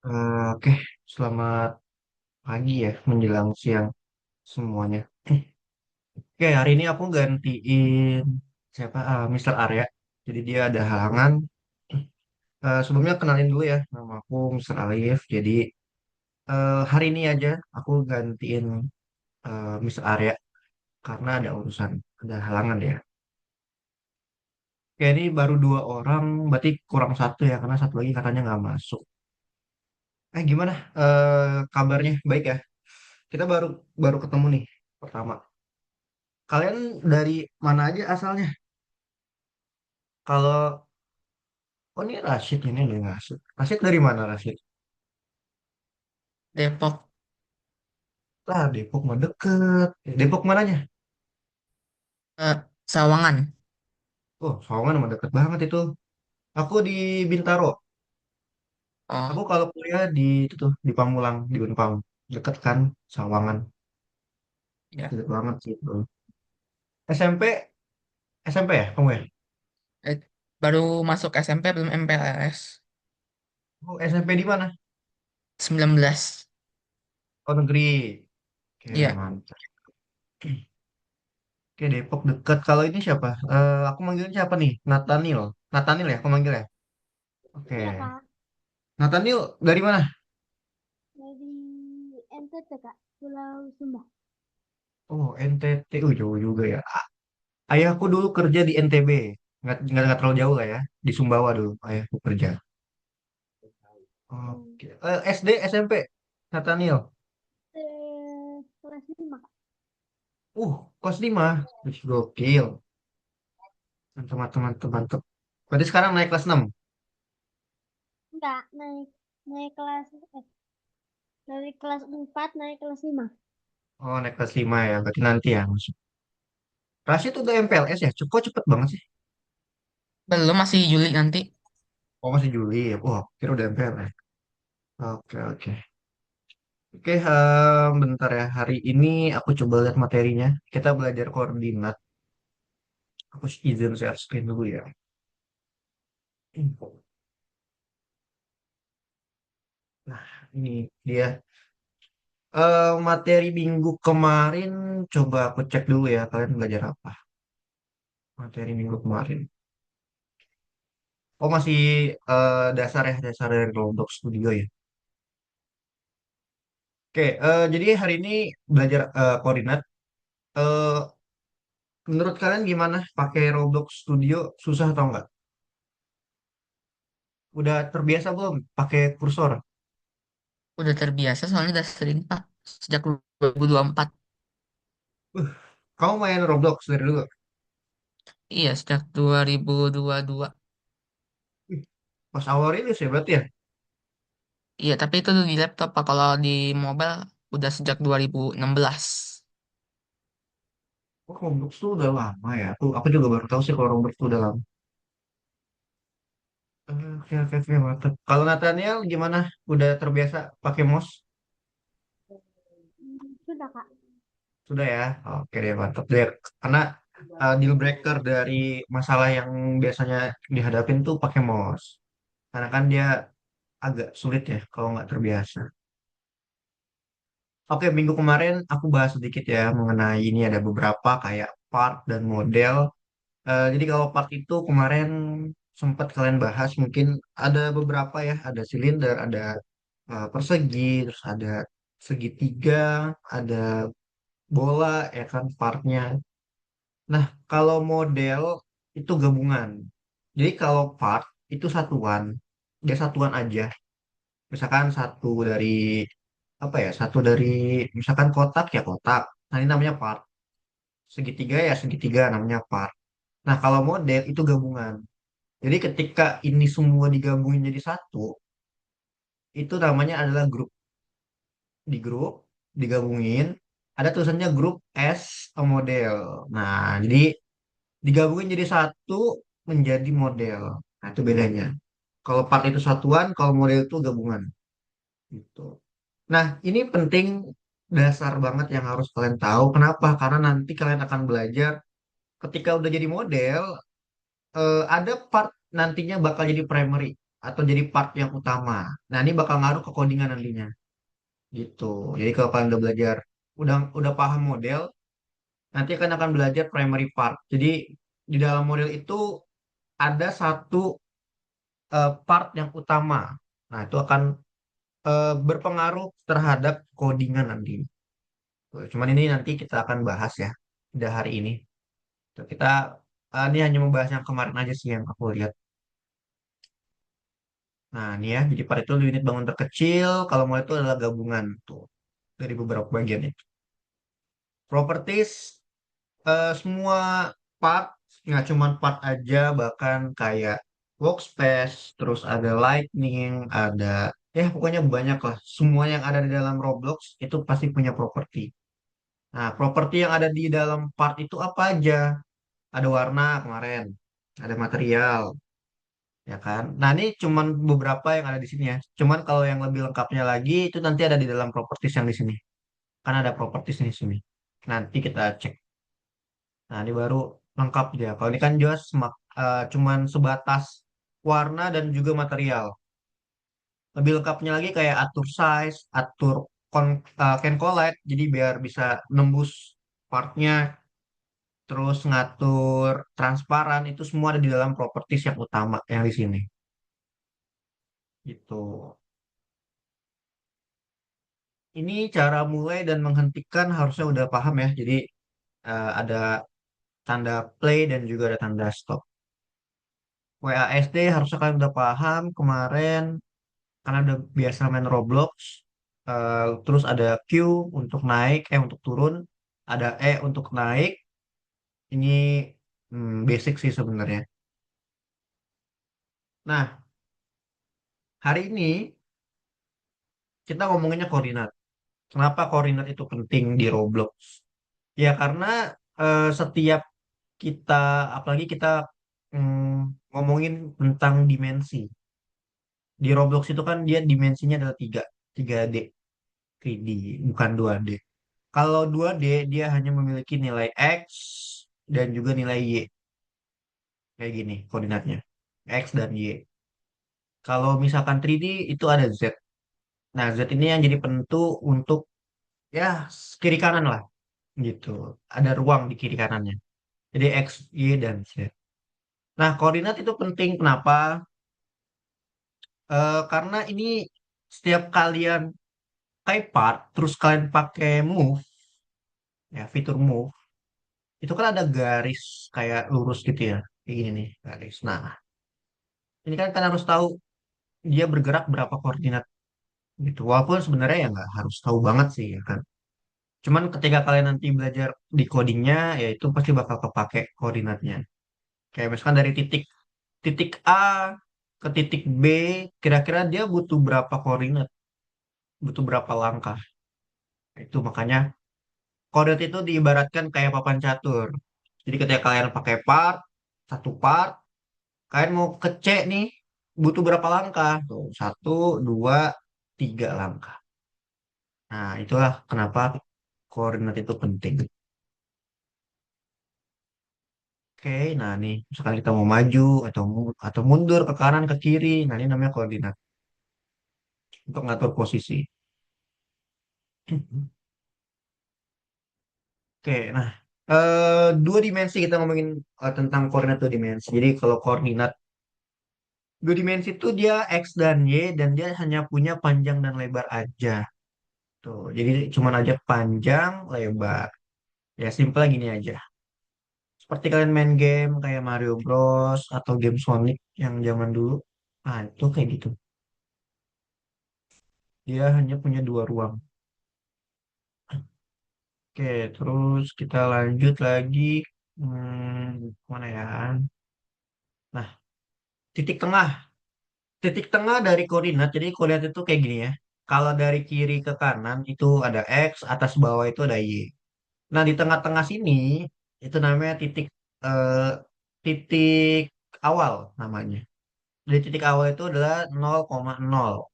Oke, selamat pagi ya, menjelang siang semuanya. Oke, hari ini aku gantiin siapa? Mr. Arya. Jadi dia ada halangan. Sebelumnya kenalin dulu ya, nama aku Mr. Alif. Jadi hari ini aja aku gantiin Mr. Arya karena ada urusan, ada halangan ya. Oke, ini baru dua orang, berarti kurang satu ya, karena satu lagi katanya nggak masuk. Gimana kabarnya? Baik ya? Kita baru baru ketemu nih pertama. Kalian dari mana aja asalnya? Kalau oh ini Rashid ini nih Rashid. Rashid dari mana Rashid? Depok, Lah Depok mah deket. Depok mananya? Sawangan. Oh Sawangan mah deket banget itu. Aku di Bintaro. Aku Oh, kalau kuliah di itu tuh di Pamulang di Unpam. Deket kan Sawangan. ya. Deket banget sih itu. SMP SMP ya kamu ya? Eh, Baru masuk SMP belum MPLS. Oh SMP di mana? 19. Oh negeri. Oke Iya, mantap. Oke Depok deket. Kalau ini siapa? Aku manggilnya siapa nih? Nathaniel. Nathaniel ya aku manggil ya. Oke. Iya kak, Nathaniel dari mana? dari NTT kak, Pulau Sumba. Oh, NTT. Jauh juga ya. Ayahku dulu kerja di NTB. Nggak terlalu jauh lah ya. Di Sumbawa dulu ayahku kerja. Hmm. Oke. SD, SMP. Nathaniel. Kelas 5 kak. Kelas 5. Wih, gokil. Mantap, mantap, mantap, mantap. Berarti sekarang naik kelas 6. Enggak, naik naik kelas dari kelas 4 naik kelas 5. Oh, naik kelas 5 ya. Berarti nanti ya masuk. Rashid udah MPLS ya? Kok cepet banget sih? belum masih Juli nanti. Oh, masih Juli ya. Kira udah MPLS. Oke, oke. Oke, bentar ya. Hari ini aku coba lihat materinya. Kita belajar koordinat. Aku izin share screen dulu ya. Nah, ini dia. Materi minggu kemarin coba aku cek dulu ya kalian belajar apa materi minggu kemarin. Oh masih dasar ya dasar dari Roblox Studio ya. Oke, jadi hari ini belajar koordinat. Eh, Menurut kalian gimana pakai Roblox Studio susah atau enggak? Udah terbiasa belum pakai kursor? Udah terbiasa soalnya udah sering Pak. Sejak 2024. Uh, Kamu main Roblox dari dulu? Iya, sejak 2022. Ih, Pas awal rilis ya berarti ya? Iya, tapi itu di laptop Pak. Kalau di mobile udah sejak 2016. Oh, Roblox tuh udah lama ya. Aku juga baru tahu sih kalau Roblox tuh udah lama. Oke, oke, oke, mantap. Kalau Nathaniel gimana? Udah terbiasa pakai mouse? Sudah kak. Sudah ya? Oke deh, mantap deh. Karena deal breaker dari masalah yang biasanya dihadapin tuh pakai mouse. Karena kan dia agak sulit ya kalau nggak terbiasa. Oke, minggu kemarin aku bahas sedikit ya mengenai ini ada beberapa kayak part dan model. Jadi kalau part itu kemarin sempat kalian bahas mungkin ada beberapa ya, ada silinder, ada persegi, terus ada segitiga, ada bola ya kan partnya. Nah, kalau model itu gabungan. Jadi kalau part itu satuan, dia satuan aja. Misalkan satu dari apa ya? Satu dari misalkan kotak ya kotak. Nah, ini namanya part. Segitiga ya segitiga namanya part. Nah, kalau model itu gabungan. Jadi ketika ini semua digabungin jadi satu, itu namanya adalah grup. Di grup digabungin ada tulisannya grup as a model. Nah, jadi digabungin jadi satu menjadi model. Nah, itu bedanya. Kalau part itu satuan, kalau model itu gabungan. Gitu. Nah, ini penting dasar banget yang harus kalian tahu. Kenapa? Karena nanti kalian akan belajar ketika udah jadi model, ada part nantinya bakal jadi primary. atau jadi part yang utama. Nah, ini bakal ngaruh ke codingan nantinya gitu. Jadi kalau kalian udah belajar, udah paham model, nanti akan belajar primary part. Jadi di dalam model itu ada satu part yang utama. Nah, itu akan berpengaruh terhadap codingan nanti. Tuh, cuman ini nanti kita akan bahas ya, udah hari ini. Tuh, kita ini hanya membahas yang kemarin aja sih yang aku lihat. Nah, ini ya, jadi part itu unit bangun terkecil, kalau mau itu adalah gabungan tuh dari beberapa bagian itu. Properties, semua part, nggak cuma part aja, bahkan kayak workspace, terus ada lightning, ada, ya pokoknya banyak lah. Semua yang ada di dalam Roblox itu pasti punya properti. Nah, properti yang ada di dalam part itu apa aja? Ada warna kemarin, ada material, ya kan? Nah, ini cuman beberapa yang ada di sini ya. Cuman kalau yang lebih lengkapnya lagi itu nanti ada di dalam properties yang di sini. Kan ada properties di sini. Nanti kita cek. Nah, ini baru lengkap dia. Kalau ini kan jelas cuman sebatas warna dan juga material. Lebih lengkapnya lagi kayak atur size, atur can collide, jadi biar bisa nembus partnya, terus ngatur transparan, itu semua ada di dalam properties yang utama yang di sini. Gitu. Ini cara mulai dan menghentikan harusnya udah paham ya. Jadi ada tanda play dan juga ada tanda stop. WASD harusnya kalian udah paham kemarin karena udah biasa main Roblox. Terus ada Q untuk naik, untuk turun, ada E untuk naik. Ini basic sih sebenarnya. Nah, hari ini kita ngomonginnya koordinat. Kenapa koordinat itu penting di Roblox? Ya karena setiap kita, apalagi kita ngomongin tentang dimensi. Di Roblox itu kan dia dimensinya adalah 3D, 3D, bukan 2D. Kalau 2D dia hanya memiliki nilai X dan juga nilai Y. Kayak gini koordinatnya. X dan Y. Kalau misalkan 3D itu ada Z. Nah, Z ini yang jadi penentu untuk ya kiri kanan lah gitu. Ada ruang di kiri kanannya. Jadi X, Y, dan Z. Nah, koordinat itu penting. Kenapa? Karena ini setiap kalian typepart, terus kalian pakai move, ya fitur move, itu kan ada garis kayak lurus gitu ya. Kayak gini nih, garis. Nah, ini kan kalian harus tahu dia bergerak berapa koordinat gitu. Walaupun sebenarnya ya nggak harus tahu banget sih ya kan. Cuman ketika kalian nanti belajar di codingnya, ya itu pasti bakal kepake koordinatnya. Kayak misalkan dari titik titik A ke titik B, kira-kira dia butuh berapa koordinat, butuh berapa langkah. Itu makanya koordinat itu diibaratkan kayak papan catur. Jadi ketika kalian pakai satu part, kalian mau ke C nih, butuh berapa langkah? Tuh, satu, dua, tiga langkah. Nah, itulah kenapa koordinat itu penting. Oke, nah nih, misalkan kita mau maju atau mundur ke kanan ke kiri, nah ini namanya koordinat untuk ngatur posisi. Oke, nah dua dimensi kita ngomongin tentang koordinat dua dimensi. Jadi kalau koordinat dua dimensi itu dia X dan Y dan dia hanya punya panjang dan lebar aja. Tuh, jadi cuman aja panjang, lebar. Ya simple gini aja. Seperti kalian main game kayak Mario Bros atau game Sonic yang zaman dulu. Ah, itu kayak gitu. Dia hanya punya dua ruang. Oke, terus kita lanjut lagi. Mana ya? Nah, titik tengah. Titik tengah dari koordinat. Jadi koordinat itu kayak gini ya. Kalau dari kiri ke kanan itu ada X, atas bawah itu ada Y. Nah, di tengah-tengah sini itu namanya eh, titik awal namanya. Jadi titik awal itu adalah 0,0.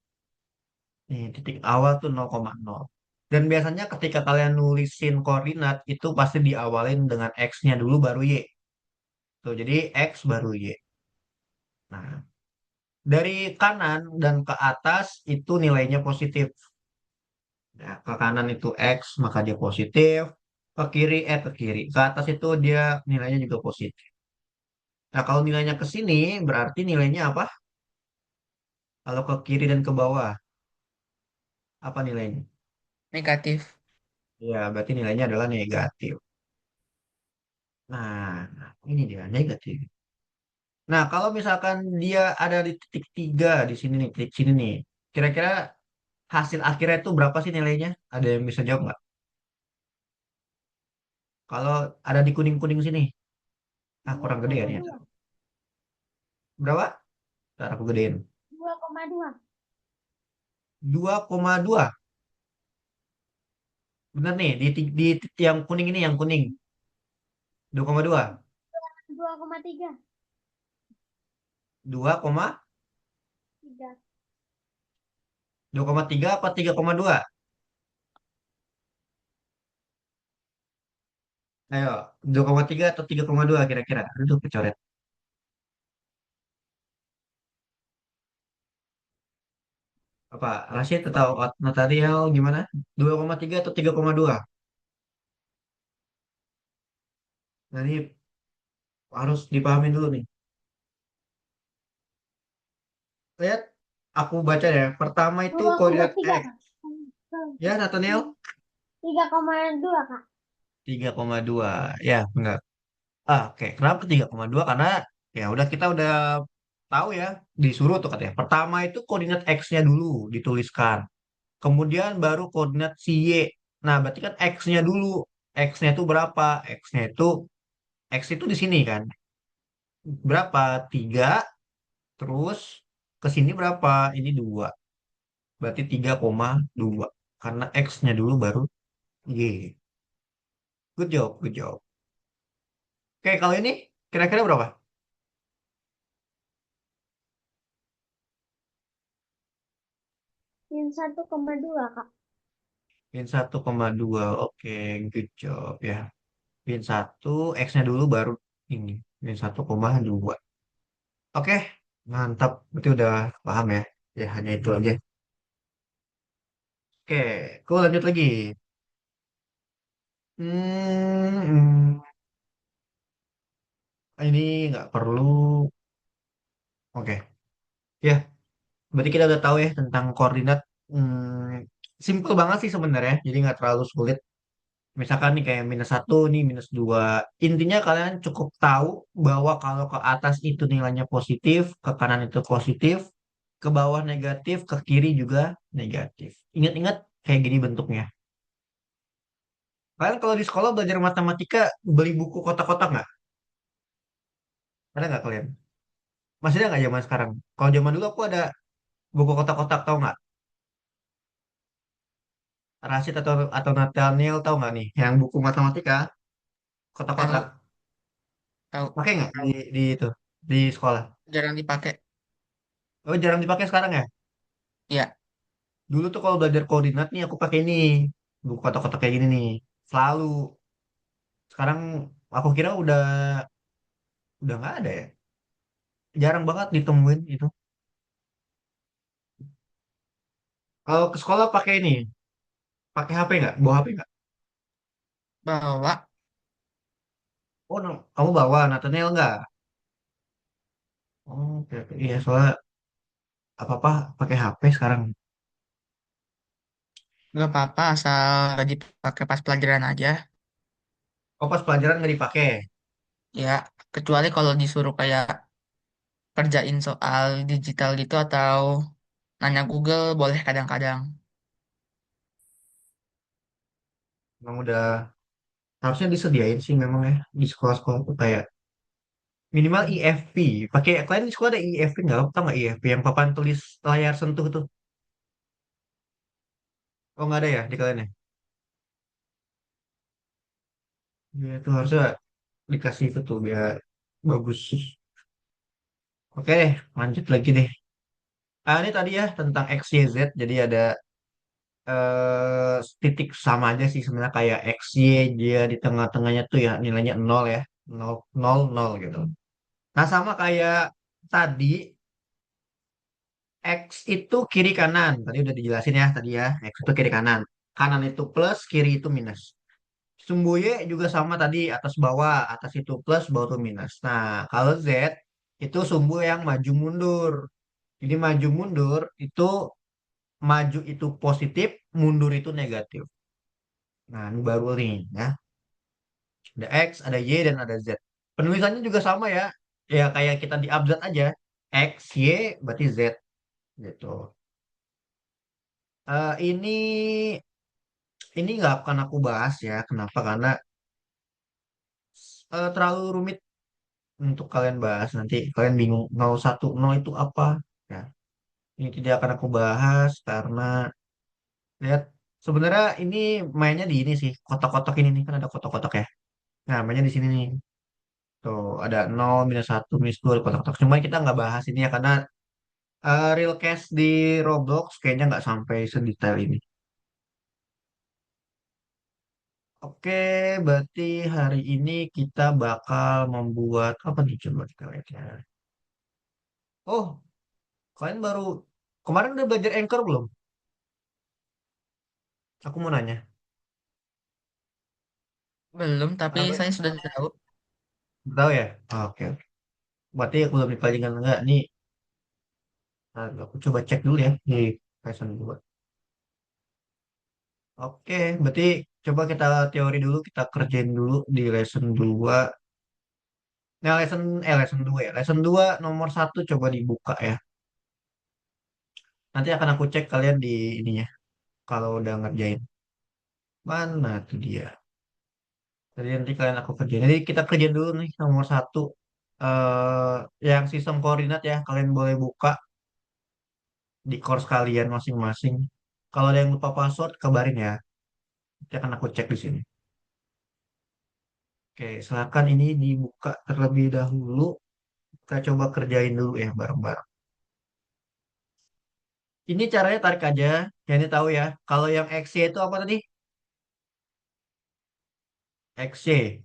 Nih, titik awal tuh 0,0. Dan biasanya ketika kalian nulisin koordinat itu pasti diawalin dengan X-nya dulu baru Y. Tuh, jadi X baru Y. Nah, Dari kanan dan ke atas itu nilainya positif. Ya, ke kanan itu X, maka dia positif. Ke kiri, ke atas itu dia nilainya juga positif. Nah, kalau nilainya ke sini, berarti nilainya apa? Kalau ke kiri dan ke bawah, apa nilainya? Negatif. Ya, berarti nilainya adalah negatif. Nah, ini dia negatif. Nah, kalau misalkan dia ada di titik tiga di sini nih, titik sini nih, kira-kira hasil akhirnya itu berapa sih nilainya? Ada yang bisa jawab nggak? Kalau ada di kuning-kuning sini, dua kurang gede ya koma nih. dua Berapa? Ntar aku gedein. 2,2. 2,2. Bener nih, di titik yang kuning ini, yang kuning. 2,2. 2,3. 3. 2,3 apa 3,2? Ayo, 2,3 atau 3,2 kira-kira? Aduh, kecoret. Apa? Rashid atau notarial gimana? 2,3 atau 3,2? Nah, ini harus dipahami dulu nih. Lihat, aku baca ya. Pertama itu dua koma koordinat tiga X. Kak. Ya, Nathaniel? 3,2 Kak. 3,2. Ya, enggak. Oke. Kenapa 3,2? Karena ya udah kita udah tahu ya, disuruh tuh katanya. Pertama itu koordinat X-nya dulu dituliskan. Kemudian baru koordinat si Y. Nah, berarti kan X-nya dulu. X-nya itu berapa? X itu di sini kan. Berapa? 3. Terus ke sini berapa? Ini 2. Berarti 3,2. Karena X-nya dulu baru Y. Good job, good job. Oke, kalau ini kira-kira berapa? Min 1,2 Kak. Min 1,2. Oke, good job ya. Min 1, X-nya dulu baru ini. Min 1,2. Oke, mantap. Berarti udah paham ya. Ya, hanya itu aja. Oke, aku lanjut lagi. Ini nggak perlu. Oke, ya. Berarti kita udah tahu ya tentang koordinat. Simple banget sih sebenarnya. Jadi nggak terlalu sulit. Misalkan nih kayak -1, nih -2. Intinya kalian cukup tahu bahwa kalau ke atas itu nilainya positif, ke kanan itu positif, ke bawah negatif, ke kiri juga negatif. Ingat-ingat kayak gini bentuknya. Kalian kalau di sekolah belajar matematika beli buku kotak-kotak nggak? Ada nggak kalian? Masih ada nggak zaman sekarang? Kalau zaman dulu aku ada buku kotak-kotak, tahu nggak? Rashid atau Nathaniel tahu nggak nih? Yang buku matematika kotak-kotak. Tahu, tahu. Pakai nggak di itu di sekolah? Jarang dipakai. Oh, jarang dipakai sekarang ya? Ya, Dulu tuh kalau belajar koordinat nih aku pakai ini. Buku kotak-kotak kayak gini nih. Selalu. Sekarang aku kira udah nggak ada ya. Jarang banget ditemuin itu. Kalau ke sekolah pakai ini. Pakai HP nggak? Bawa HP nggak? bawa. Oh, no. Kamu bawa Nathaniel nggak? Oh, oke, oke. Iya, soalnya apa-apa pakai HP sekarang. Gak apa-apa, asal gak dipakai pas pelajaran aja. Oh, pas pelajaran nggak dipakai. Ya, kecuali kalau disuruh kayak kerjain soal digital gitu atau nanya Google boleh kadang-kadang. Memang udah harusnya disediain sih memang ya di sekolah-sekolah tuh kayak minimal IFP. Pakai kalian di sekolah ada IFP nggak? Tahu nggak IFP yang papan tulis layar sentuh tuh? Oh, nggak ada ya di kalian ya? Ya, itu harusnya dikasih itu tuh biar bagus. Oke deh, lanjut lagi deh. Ini tadi ya tentang X, Y, Z. Jadi ada titik sama aja sih sebenarnya kayak X, Y, dia di tengah-tengahnya tuh ya nilainya 0 ya. 0, 0, 0 gitu. Nah, sama kayak tadi X itu kiri kanan. Tadi udah dijelasin ya tadi ya. X itu kiri kanan. Kanan itu plus, kiri itu minus. Sumbu Y juga sama tadi atas bawah. Atas itu plus, bawah itu minus. Nah, kalau Z itu sumbu yang maju mundur. Jadi maju mundur itu maju itu positif, mundur itu negatif. Nah, ini baru nih ya. Ada X, ada Y, dan ada Z. Penulisannya juga sama ya. Ya kayak kita di abjad aja. X, Y, berarti Z gitu. Ini nggak akan aku bahas ya. Kenapa? Karena terlalu rumit untuk kalian bahas. Nanti kalian bingung 010 itu apa. Ya, ini tidak akan aku bahas karena lihat sebenarnya ini mainnya di ini sih. Kotak-kotak ini nih kan ada kotak-kotak ya. Nah, mainnya di sini nih. Tuh, ada 0, minus 1, minus 2, ada kotak-kotak. Cuman kita nggak bahas ini ya karena real case di Roblox kayaknya nggak sampai sedetail ini. Oke, berarti hari ini kita bakal membuat apa nih coba kita lihat ya. Oh, kalian baru kemarin udah belajar Anchor belum? Aku mau nanya. Belum, tapi Ah, saya sudah tahu. tahu ya? Oke, oke. Berarti aku belum dipelajari enggak? Nih, aku coba cek dulu ya di lesson 2. Oke, berarti coba kita teori dulu, kita kerjain dulu di lesson 2. Nah, lesson 2 ya. Lesson 2 nomor 1 coba dibuka ya. Nanti akan aku cek kalian di ininya kalau udah ngerjain. Mana tuh dia? Jadi nanti kalian aku kerjain. Jadi kita kerjain dulu nih nomor 1 yang sistem koordinat ya. Kalian boleh buka di course kalian masing-masing. Kalau ada yang lupa password, kabarin ya. Nanti akan aku cek di sini. Oke, silakan ini dibuka terlebih dahulu. Kita coba kerjain dulu ya bareng-bareng. Ini caranya tarik aja. Yang ini tahu ya. Kalau yang XY itu apa tadi? XY.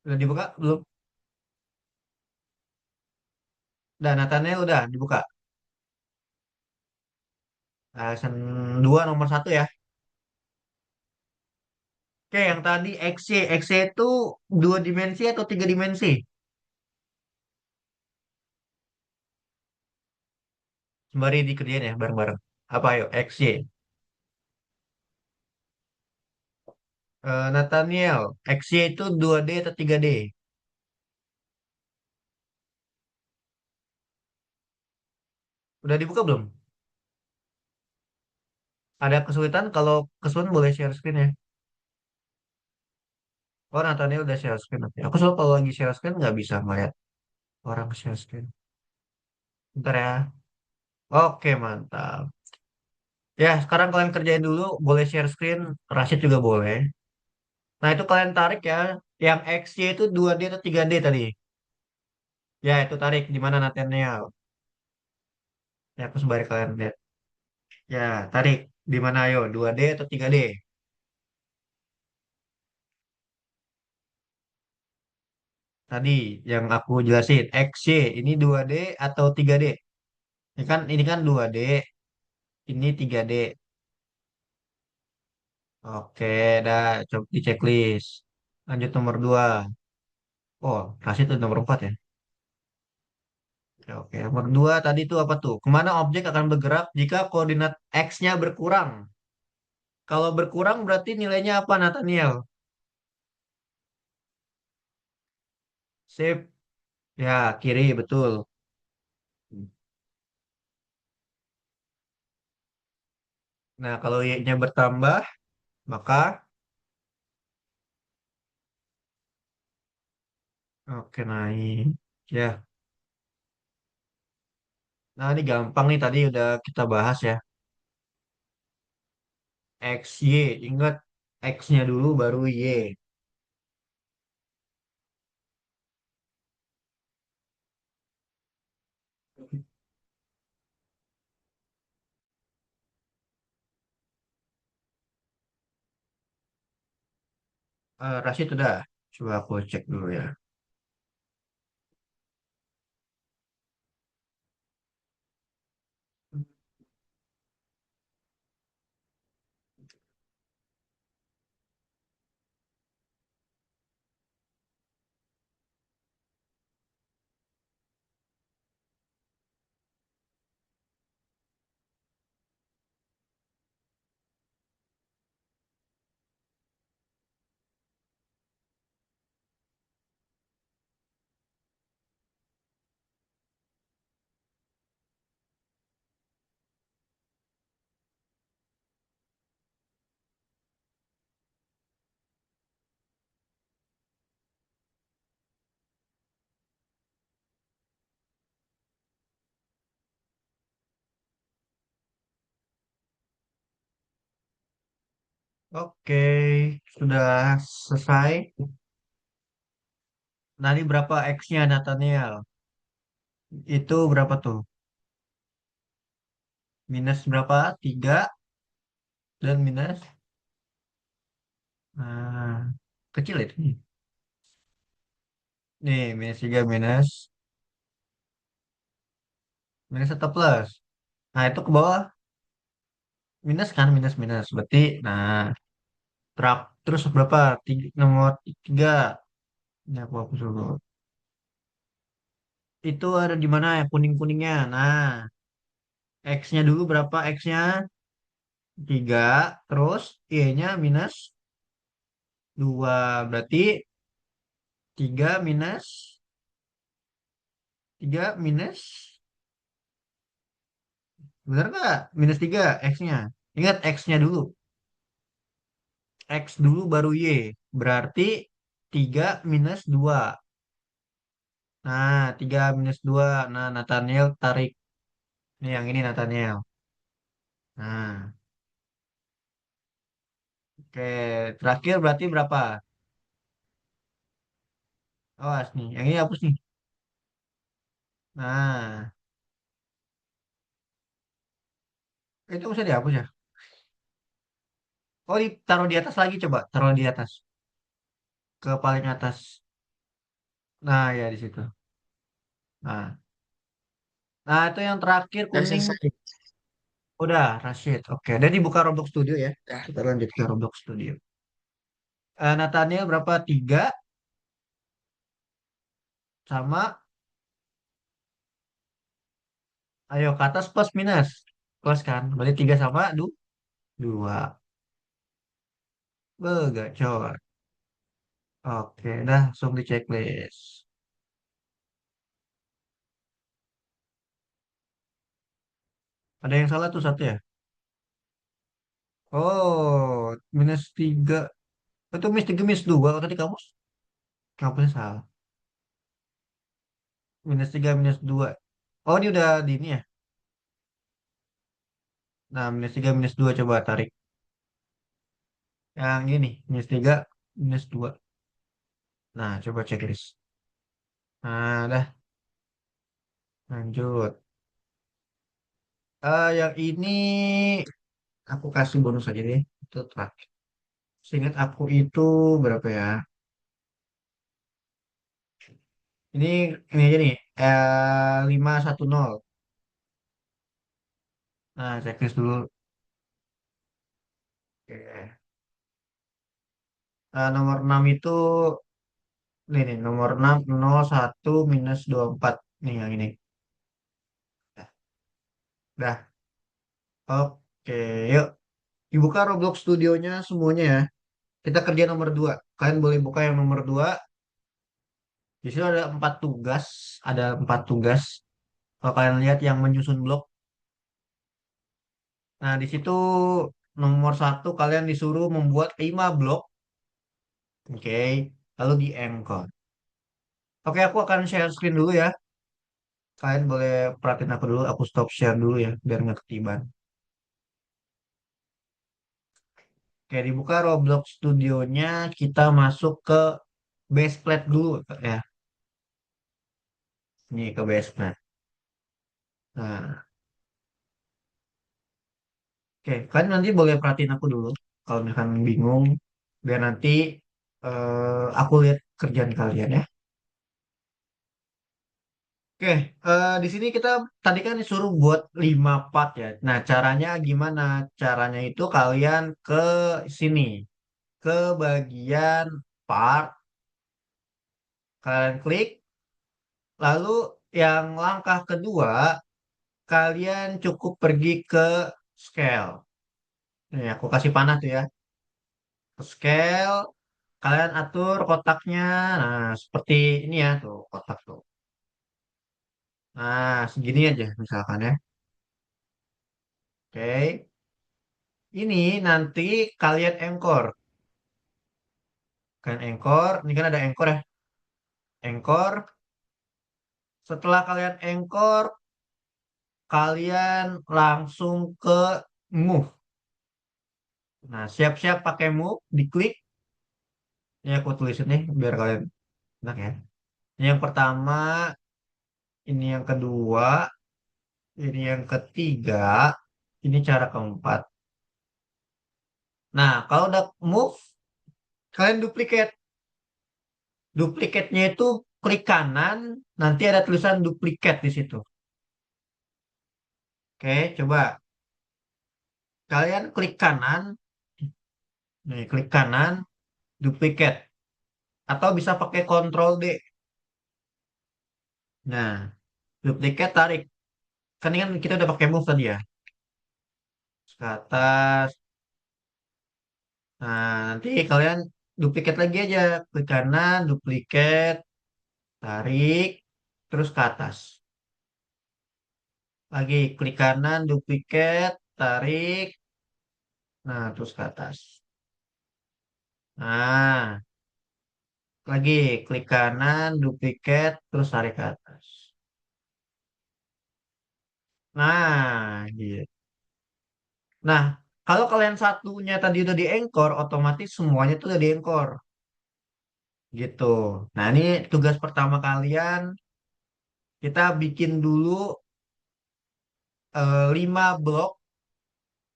Udah dibuka? Belum? Udah, Nathaniel udah dibuka. Lesson 2 nomor 1 ya. Oke, yang tadi XY. XY itu dua dimensi atau tiga dimensi? Sembari dikerjain ya bareng-bareng. Apa ayo? XY. Nathaniel, XY itu 2D atau 3D? Udah dibuka belum? Ada kesulitan? Kalau kesulitan boleh share screen ya. Oh, Nathaniel udah share screen. Oke. Aku selalu kalau lagi share screen nggak bisa ngeliat orang share screen. Bentar ya. Oke, mantap. Ya, sekarang kalian kerjain dulu. Boleh share screen. Rashid juga boleh. Nah, itu kalian tarik ya. Yang XY itu 2D atau 3D tadi? Ya, itu tarik. Di mana Nathaniel? Ya, aku sembari kalian lihat. Ya, tarik. Di mana ayo? 2D atau 3D? Tadi yang aku jelasin. XY ini 2D atau 3D? Ini kan 2D, ini 3D. Oke, dah coba di checklist. Lanjut nomor 2. Oh, kasih itu nomor 4 ya. Oke, oke. Nomor 2 tadi itu apa tuh? Kemana objek akan bergerak jika koordinat X-nya berkurang? Kalau berkurang berarti nilainya apa, Nathaniel? Sip. Ya, kiri, betul. Nah, kalau Y-nya bertambah, maka oke naik. Ya, nah ini gampang nih tadi udah kita bahas ya. X, Y. Ingat X-nya dulu baru Y. Rashid udah. Coba aku cek dulu ya. Oke, sudah selesai. Nah, ini berapa X-nya Nathaniel? Itu berapa tuh? Minus berapa? 3 dan minus. Nah, kecil itu nih. Nih, minus 3 minus. Minus atau plus? Nah, itu ke bawah. Minus kan? Minus, minus. Berarti, nah, terus berapa? Nomor 3. Ini aku hapus dulu. Itu ada di mana ya kuning-kuningnya? Nah, X-nya dulu berapa X-nya? 3. Terus Y-nya minus 2. Berarti 3 minus 3 minus. Bener nggak? Minus 3 X-nya. Ingat X-nya dulu. X dulu baru Y. Berarti 3 minus 2. Nah, 3 minus 2. Nah, Nathaniel tarik. Nih yang ini Nathaniel. Nah, oke. Terakhir berarti berapa? Awas nih. Yang ini hapus nih. Nah, itu bisa dihapus ya? Oh, ditaruh di atas lagi coba. Taruh di atas. Ke paling atas. Nah, ya di situ. Nah, nah itu yang terakhir Udah kuning. selesai. Udah, Rashid. Oke, dan dibuka Roblox Studio ya. Udah. Kita lanjut ke Roblox Studio. Nathaniel berapa? 3 sama, ayo ke atas plus minus. Plus kan? Berarti 3 sama 2. Begacor. Oke, dah langsung di checklist. Ada yang salah tuh satu ya? Oh, minus 3. Itu minus 3 minus 2. Oh, tadi kamusnya salah. Minus 3 minus 2. Oh, ini udah di ini ya? Nah, minus 3 minus 2 coba tarik. Yang ini, minus 3 minus 2. Nah, coba checklist. Nah, dah lanjut. Yang ini aku kasih bonus aja deh. Itu terakhir. Seingat aku itu berapa ya? Ini ini aja nih. 510. Nah, checklist dulu. Oke. Nomor 6 itu nih nomor 6 01 minus 24. Nih yang ini. Dah. Dah. Oke, yuk. Dibuka Roblox studionya semuanya ya. Kita kerja nomor 2. Kalian boleh buka yang nomor 2. Di situ ada 4 tugas. Ada 4 tugas. Kalau kalian lihat yang menyusun blok. Nah, di situ nomor 1 kalian disuruh membuat 5 blok. Oke. Lalu di Anchor. Oke, aku akan share screen dulu ya. Kalian boleh perhatiin aku dulu. Aku stop share dulu ya. Biar nggak ketiban. Oke, dibuka Roblox Studionya. Kita masuk ke base plate dulu ya. Ini ke base plate. Nah, oke. Kalian nanti boleh perhatiin aku dulu. Kalau misalkan bingung. Biar nanti aku lihat kerjaan kalian ya. Oke, di sini kita tadi kan disuruh buat 5 part ya. Nah, caranya gimana? Caranya itu kalian ke sini, ke bagian part, kalian klik, lalu yang langkah kedua, kalian cukup pergi ke scale. Nih, aku kasih panah tuh ya. Ke scale, kalian atur kotaknya. Nah, seperti ini ya, tuh kotak tuh. Nah, segini aja misalkan ya. Oke. Ini nanti kalian encore. Kalian encore, ini kan ada encore ya. Encore. Setelah kalian encore, kalian langsung ke move. Nah, siap-siap pakai move, diklik. Ini aku tulisin nih biar kalian enak ya. Ini yang pertama, ini yang kedua, ini yang ketiga, ini cara keempat. Nah, kalau udah move, kalian duplicate. Duplicate-nya itu klik kanan, nanti ada tulisan duplicate di situ. Oke, coba kalian klik kanan, nih klik kanan, duplicate. Atau bisa pakai Ctrl D. Nah, duplicate tarik. Kan kita udah pakai move tadi ya. Ke atas. Nah, nanti kalian duplicate lagi aja. Klik kanan, duplicate, tarik, terus ke atas. Lagi klik kanan, duplicate, tarik, nah terus ke atas. Nah, lagi klik kanan, duplicate, terus tarik ke atas. Nah, gitu. Nah, kalau kalian satunya tadi udah di anchor, otomatis semuanya tuh udah di anchor. Gitu. Nah, ini tugas pertama kalian. Kita bikin dulu 5 blok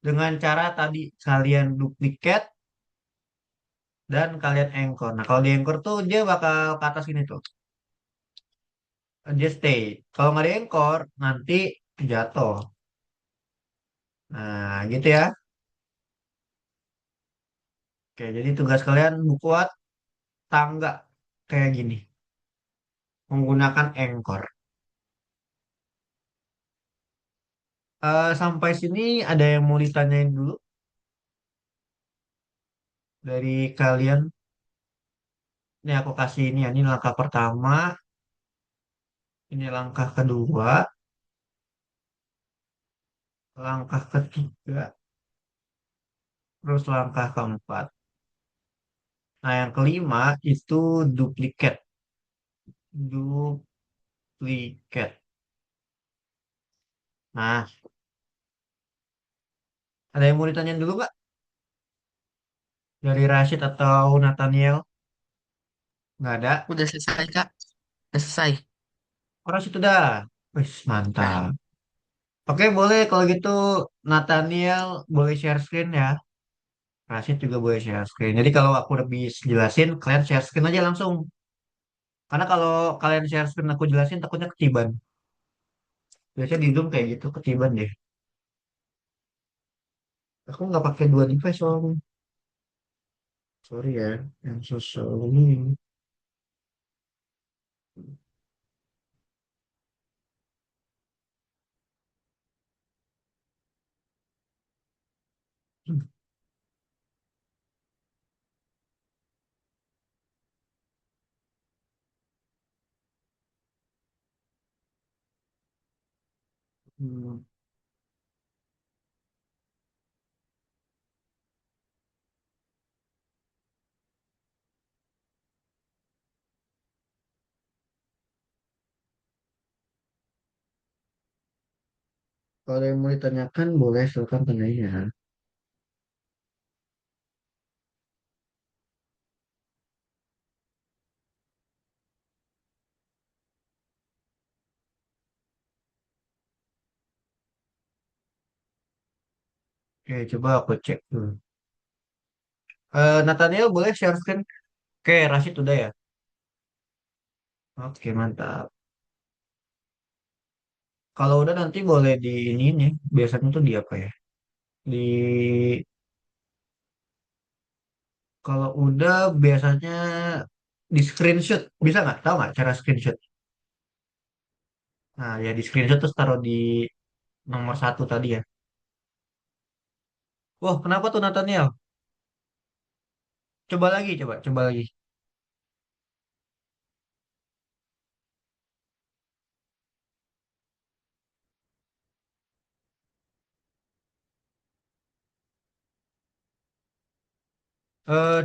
dengan cara tadi kalian duplicate dan kalian anchor. Nah, kalau di anchor tuh dia bakal ke atas ini tuh. Dia stay. Kalau nggak di anchor, nanti jatuh. Nah, gitu ya. Oke, jadi tugas kalian buat tangga kayak gini. Menggunakan anchor. Sampai sini ada yang mau ditanyain dulu dari kalian? Ini aku kasih ini ya. Ini langkah pertama. Ini langkah kedua. Langkah ketiga. Terus langkah keempat. Nah, yang kelima itu duplikat. Duplikat. Nah, ada yang mau ditanyain dulu nggak? Dari Rashid atau Nathaniel? Nggak ada. Udah selesai, Kak. Udah selesai. Oh, Rashid udah. Wih, Nah, mantap. Oke, boleh kalau gitu Nathaniel boleh share screen ya. Rashid juga boleh share screen. Jadi kalau aku lebih jelasin, kalian share screen aja langsung. Karena kalau kalian share screen aku jelasin, takutnya ketiban. Biasanya di Zoom kayak gitu, ketiban deh. Aku nggak pakai dua device soalnya. Sorry ya, yang susah ini. Hmm, Kalau ada yang mau ditanyakan, boleh silakan tanyanya. Oke, coba aku cek dulu. Nathaniel boleh share screen? Oke, Rashid udah ya? Oke, mantap. Kalau udah nanti boleh di ini nih. Biasanya tuh di apa ya? Di Kalau udah biasanya di screenshot. Bisa nggak? Tahu nggak cara screenshot? Nah, ya di screenshot terus taruh di nomor satu tadi ya. Wah, kenapa tuh Nathaniel? Coba lagi, coba lagi.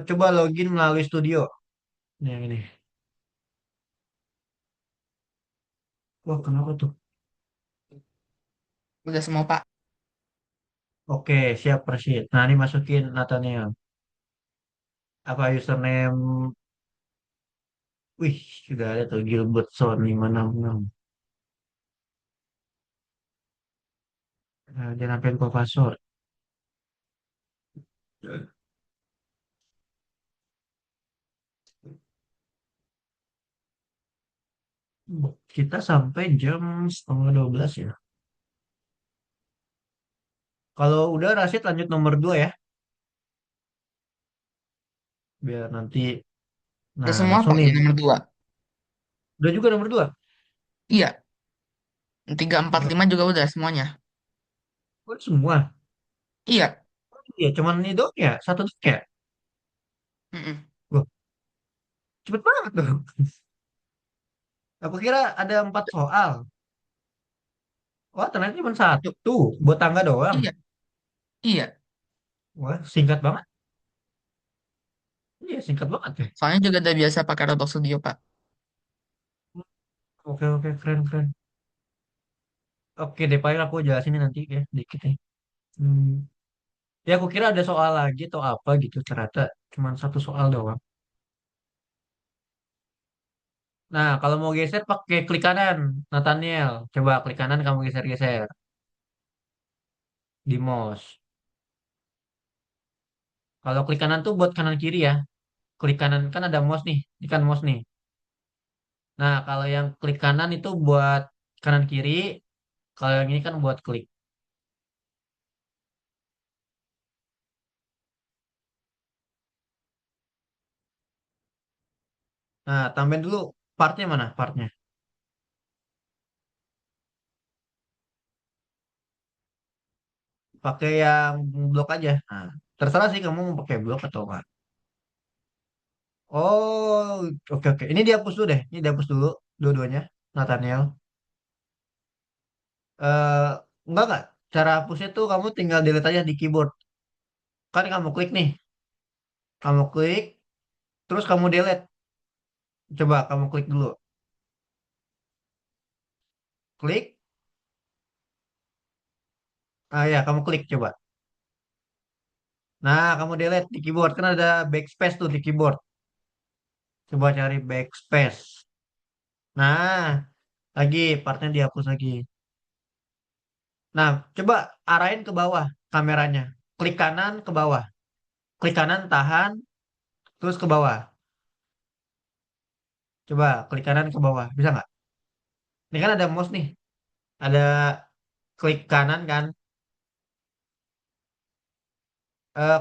Coba login melalui studio. Nih, yang ini. Wah, kenapa tuh? udah semua, Pak. Oke, siap Persit. Nah, ini masukin Nathaniel. Apa username? Wih, sudah ada tuh Gilbert Son 566. Nah, dia nambahin kok password. Kita sampai jam setengah 12 ya. Kalau udah Rashid lanjut nomor 2 ya. Biar nanti, Udah nah semua langsung Pak nih. di nomor 2. Udah juga nomor 2. Iya, 3, 4, Udah, 5 juga udah semuanya. udah semua. Iya. Iya, cuman ini doang ya. Satu doang ya. Mm-mm. Wah, cepet banget dong. Aku kira ada 4 soal. Wah, ternyata cuma satu. Tuh, buat tangga doang. Iya, iya. Wah, singkat banget. Iya, singkat banget ya. Soalnya juga udah biasa pakai Roblox Studio, Pak. Oke, oke, keren, keren. Oke deh, paling aku jelasin nanti ya, dikit ya. Hmm. Ya, aku kira ada soal lagi atau apa gitu. Ternyata cuma satu soal doang. Nah, kalau mau geser pakai klik kanan, Nathaniel. Coba klik kanan kamu geser-geser di mouse. Kalau klik kanan tuh buat kanan kiri ya. Klik kanan kan ada mouse nih. Ini kan mouse nih. Nah, kalau yang klik kanan itu buat kanan kiri. Kalau yang ini kan buat klik. Nah, tambahin dulu partnya mana? Partnya. Pakai yang blok aja. Nah, terserah sih kamu mau pakai blok atau enggak. Oh, oke oke. Ini dihapus dulu deh. Ini dihapus dulu dua-duanya, Nathaniel. Eh, enggak. Cara hapusnya tuh kamu tinggal delete aja di keyboard. Kan kamu klik nih. Kamu klik, terus kamu delete. Coba kamu klik dulu. Klik. Ah ya, kamu klik coba. Nah, kamu delete di keyboard. Kan ada backspace tuh di keyboard. Coba cari backspace. Nah, lagi partnya dihapus lagi. Nah, coba arahin ke bawah kameranya. Klik kanan ke bawah. Klik kanan tahan, terus ke bawah. Coba klik kanan ke bawah. Bisa nggak? Ini kan ada mouse nih. Ada klik kanan kan.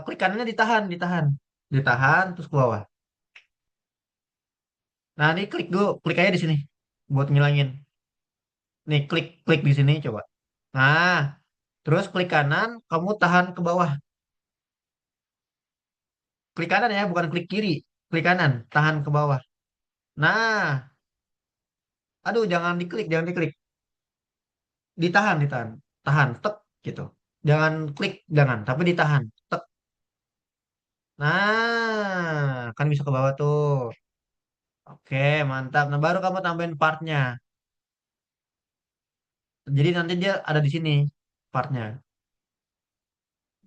Klik kanannya ditahan, ditahan. Ditahan, terus ke bawah. Nah, ini klik dulu. Klik aja di sini. Buat ngilangin. Nih, klik klik di sini coba. Nah, terus klik kanan, kamu tahan ke bawah. Klik kanan ya, bukan klik kiri. Klik kanan, tahan ke bawah. Nah, aduh jangan diklik, jangan diklik. Ditahan, ditahan. Tahan, tek gitu. Jangan klik, jangan, tapi ditahan. Tek. Nah, kan bisa ke bawah tuh. Oke, mantap. Nah, baru kamu tambahin partnya. Jadi nanti dia ada di sini partnya.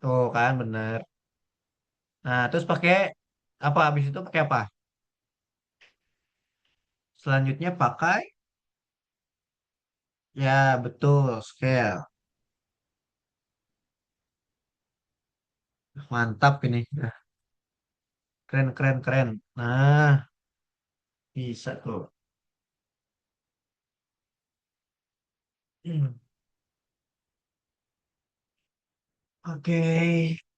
Tuh kan, bener. Nah, terus pakai apa? Habis itu pakai apa? Selanjutnya pakai, ya betul, scale. Mantap ini. Nah, keren, keren, keren. Nah, bisa tuh. Hmm. Oke,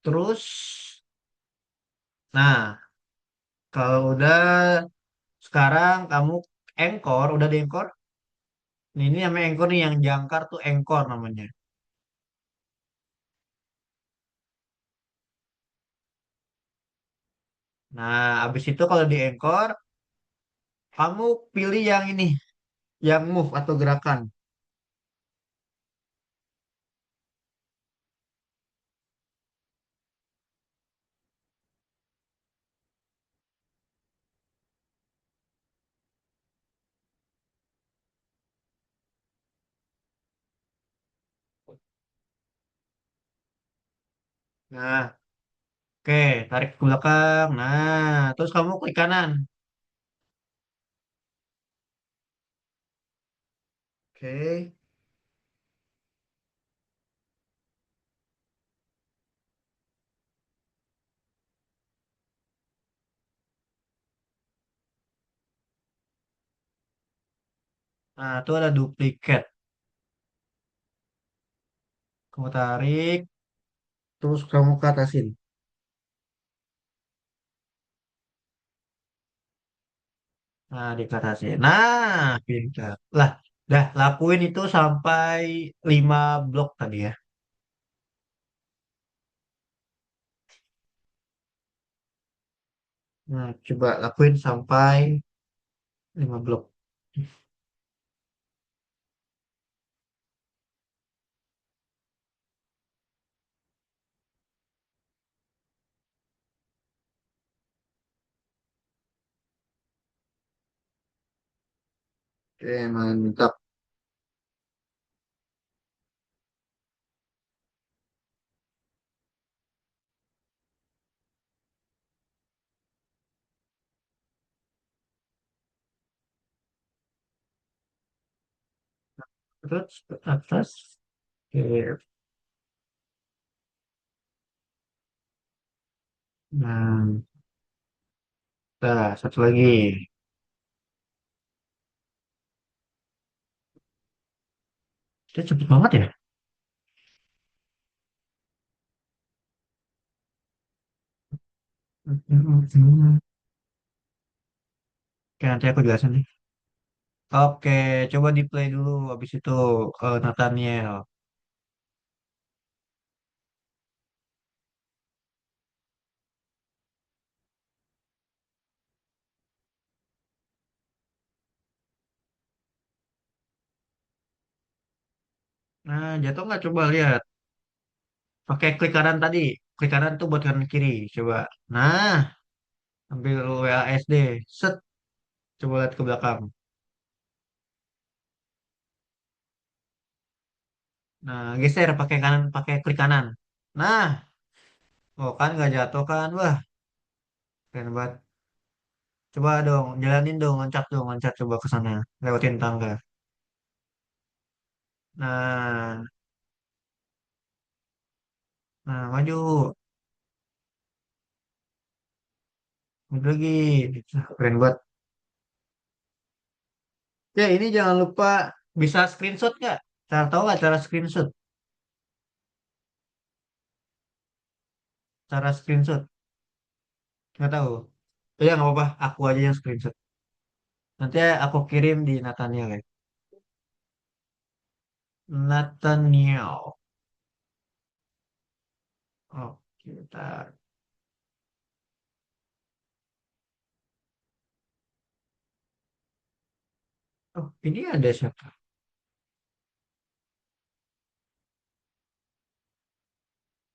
terus, nah, kalau udah sekarang kamu engkor, udah di engkor? Ini namanya engkor nih, yang jangkar tuh engkor namanya. Nah, habis itu kalau di engkor, kamu pilih yang ini, yang move atau gerakan. Nah, oke, tarik ke belakang. Nah, terus kamu klik kanan. Oke. Nah, itu ada duplikat. Kamu tarik, terus kamu ke atasin. Nah, di ke atasin. Nah, pintar. Lah, dah lakuin itu sampai 5 blok tadi ya. Nah, coba lakuin sampai 5 blok. Oke, mantap. Terus ke atas. Oke. Nah, nah, satu lagi. Dia cepet banget ya. Oke, nanti aku jelasin nih. Oke, coba di play dulu. Habis itu Nathaniel. Nah, jatuh nggak? Coba lihat. Pakai klik kanan tadi. Klik kanan tuh buat kanan kiri. Coba. Nah, ambil WASD. Set. Coba lihat ke belakang. Nah, geser pakai kanan, pakai klik kanan. Nah, oh kan nggak jatuh kan? Wah, keren banget. Coba dong, jalanin dong, loncat coba ke sana, lewatin tangga. Nah, nah maju, maju lagi. Keren banget. Ya, ini jangan lupa bisa screenshot nggak? Cara tahu nggak cara screenshot? Cara screenshot? Nggak tahu. Ya nggak apa-apa, aku aja yang screenshot. Nanti aku kirim di Nathaniel ya. Nathaniel. Oke, bentar. Oh, ini ada siapa?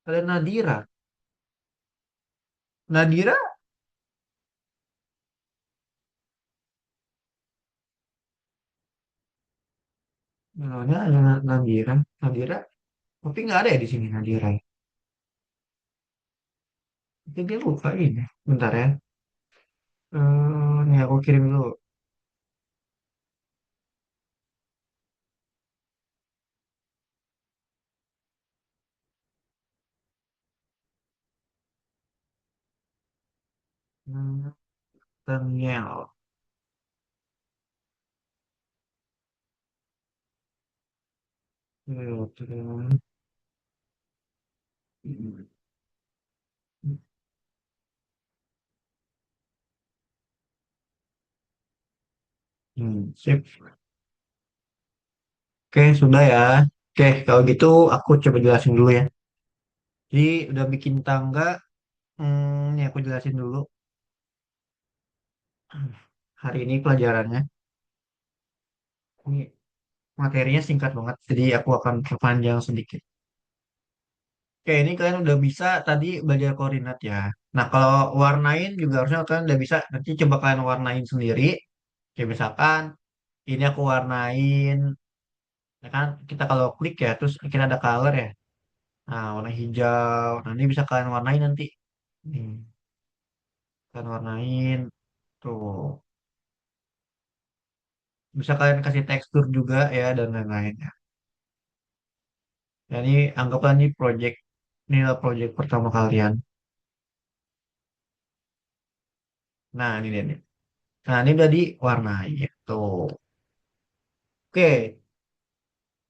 Ada Nadira. Nadira? Namanya ada Nadira. Nadira? Tapi nggak ada ya di sini Nadira. Tapi dia lupa ini. Bentar ya. Nih aku kirim dulu. Nathaniel. Sip. Oke, sudah ya. Oke, kalau gitu aku coba jelasin dulu ya. Jadi udah bikin tangga. Nih aku jelasin dulu. Hari ini pelajarannya. Ini materinya singkat banget, jadi aku akan perpanjang sedikit. Oke, ini kalian udah bisa tadi belajar koordinat ya. Nah, kalau warnain juga harusnya kalian udah bisa. Nanti coba kalian warnain sendiri. Kayak misalkan ini aku warnain, ya kan kita kalau klik ya, terus kita ada color ya. Nah, warna hijau. Nah, ini bisa kalian warnain nanti. Nih, kalian warnain. Tuh. Bisa kalian kasih tekstur juga ya dan lain-lain ya. Ya, ini anggaplah ini project. Inilah project pertama kalian. Nah, ini dia nih. Nah, ini udah diwarnai. Tuh. Oke.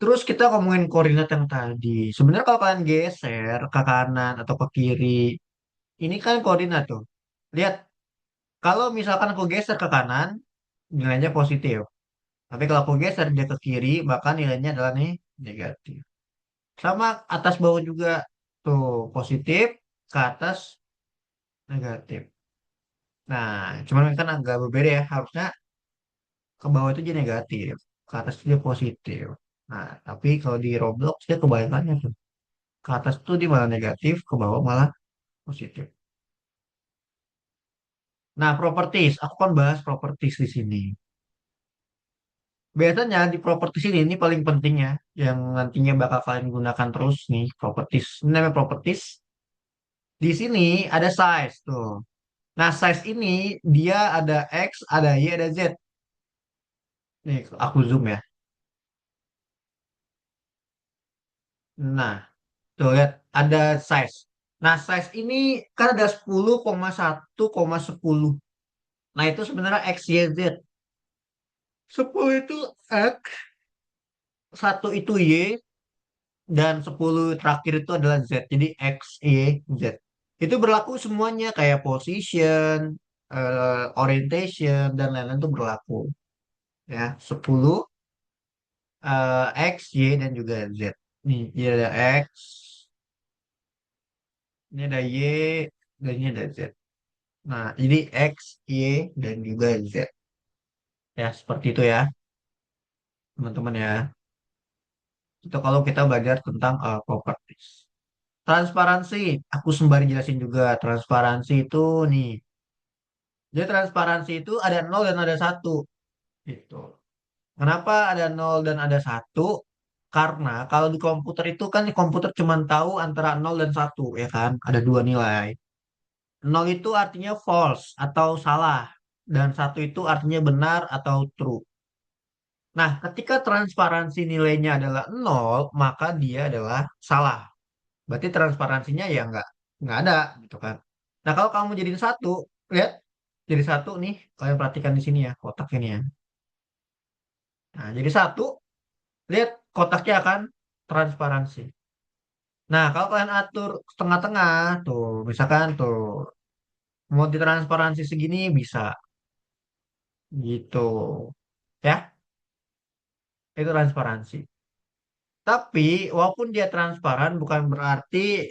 Terus kita ngomongin koordinat yang tadi. Sebenarnya kalau kalian geser ke kanan atau ke kiri, ini kan koordinat tuh. Lihat, kalau misalkan aku geser ke kanan, nilainya positif. Tapi kalau aku geser dia ke kiri, maka nilainya adalah nih negatif. Sama atas bawah juga tuh positif ke atas negatif. Nah, cuman kan agak berbeda ya. Harusnya ke bawah itu jadi negatif, ke atas itu dia positif. Nah, tapi kalau di Roblox dia kebalikannya tuh. Ke atas tuh dia malah negatif, ke bawah malah positif. Nah, properties, aku kan bahas properties di sini. Biasanya di properties ini paling pentingnya, yang nantinya bakal kalian gunakan terus nih, properties. Ini namanya properties. Di sini ada size tuh. Nah, size ini dia ada X, ada Y, ada Z. Nih, aku zoom ya. Nah, tuh lihat ada size. Nah, size ini kan ada 10,1,10. Nah, itu sebenarnya X, Y, Z. 10 itu X, satu itu Y, dan 10 terakhir itu adalah Z. Jadi X, Y, Z. Itu berlaku semuanya kayak position, orientation, dan lain-lain itu berlaku. Ya, 10 X, Y, dan juga Z. Nih, ini ada X, ini ada Y, dan ini ada Z. Nah, jadi X, Y, dan juga Z. Ya, seperti itu ya, teman-teman ya. Itu kalau kita belajar tentang properties. Transparansi, aku sembari jelasin juga. Transparansi itu nih, jadi transparansi itu ada nol dan ada satu. Gitu. Kenapa ada nol dan ada satu? Karena kalau di komputer itu kan di komputer cuma tahu antara nol dan satu, ya kan? Ada dua nilai. Nol itu artinya false atau salah. Dan satu itu artinya benar atau true. Nah, ketika transparansi nilainya adalah nol, maka dia adalah salah. Berarti transparansinya ya nggak ada gitu kan. Nah, kalau kamu jadiin satu, lihat jadi satu nih, kalian perhatikan di sini ya kotak ini ya. Nah, jadi satu, lihat kotaknya akan transparansi. Nah, kalau kalian atur setengah-tengah tuh, misalkan tuh mau ditransparansi segini bisa gitu. Ya, itu transparansi. Tapi walaupun dia transparan bukan berarti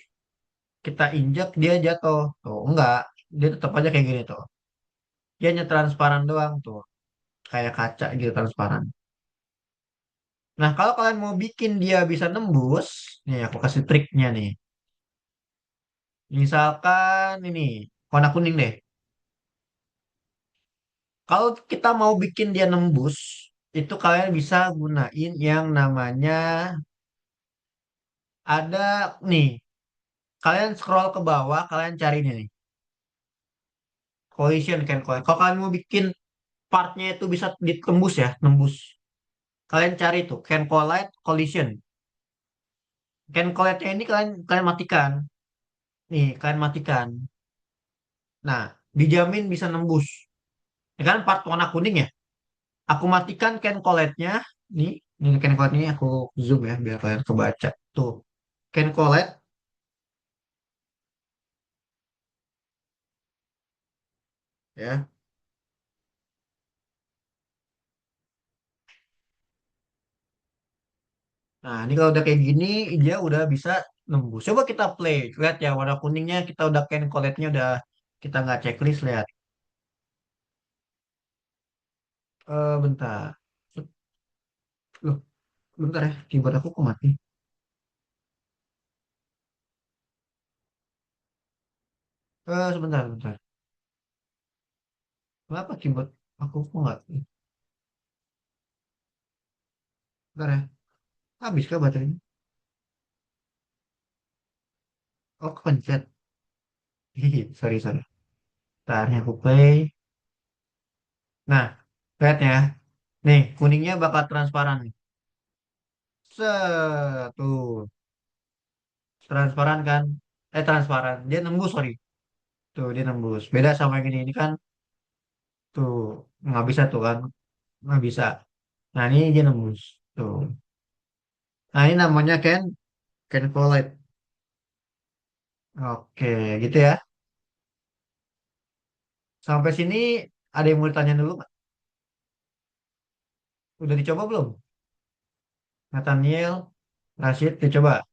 kita injak dia jatuh. Tuh, enggak. Dia tetap aja kayak gini tuh. Dia hanya transparan doang tuh. Kayak kaca gitu transparan. Nah, kalau kalian mau bikin dia bisa nembus, nih aku kasih triknya nih. Misalkan ini, warna kuning deh. Kalau kita mau bikin dia nembus, itu kalian bisa gunain yang namanya ada nih. Kalian scroll ke bawah, kalian cari ini nih. Collision can collide. Kalau kalian mau bikin partnya itu bisa ditembus ya, nembus. Kalian cari tuh, can collide, collision. Can collide-nya ini kalian kalian matikan. Nih, kalian matikan. Nah, dijamin bisa nembus. Ya kan part warna kuning ya. Aku matikan can collide-nya. Nih, ini can collide ini aku zoom ya biar kalian kebaca. Tuh, can collide ya. Nah, ini kalau udah kayak gini, dia udah bisa nembus. Coba kita play. Lihat ya, warna kuningnya kita udah can collect-nya udah kita nggak checklist, lihat. Bentar. Loh, bentar ya. Keyboard aku kok mati? Sebentar, bentar. Kenapa keyboard aku kok nggak? Bentar ya. Habis kah baterainya? Oh, kepencet. Hihi, sorry, sorry. Ntar aku play. Nah, lihat ya. Nih, kuningnya bakal transparan nih. Set, tuh. Transparan kan? Transparan. Dia nembus, sorry. Tuh, dia nembus. Beda sama yang ini kan, tuh. Nggak bisa tuh kan. Nggak bisa. Nah, ini dia nembus. Tuh. Nah, ini namanya Ken Follett. Oke, gitu ya. Sampai sini ada yang mau ditanya dulu nggak? Udah dicoba belum? Nathaniel, Rashid, dicoba.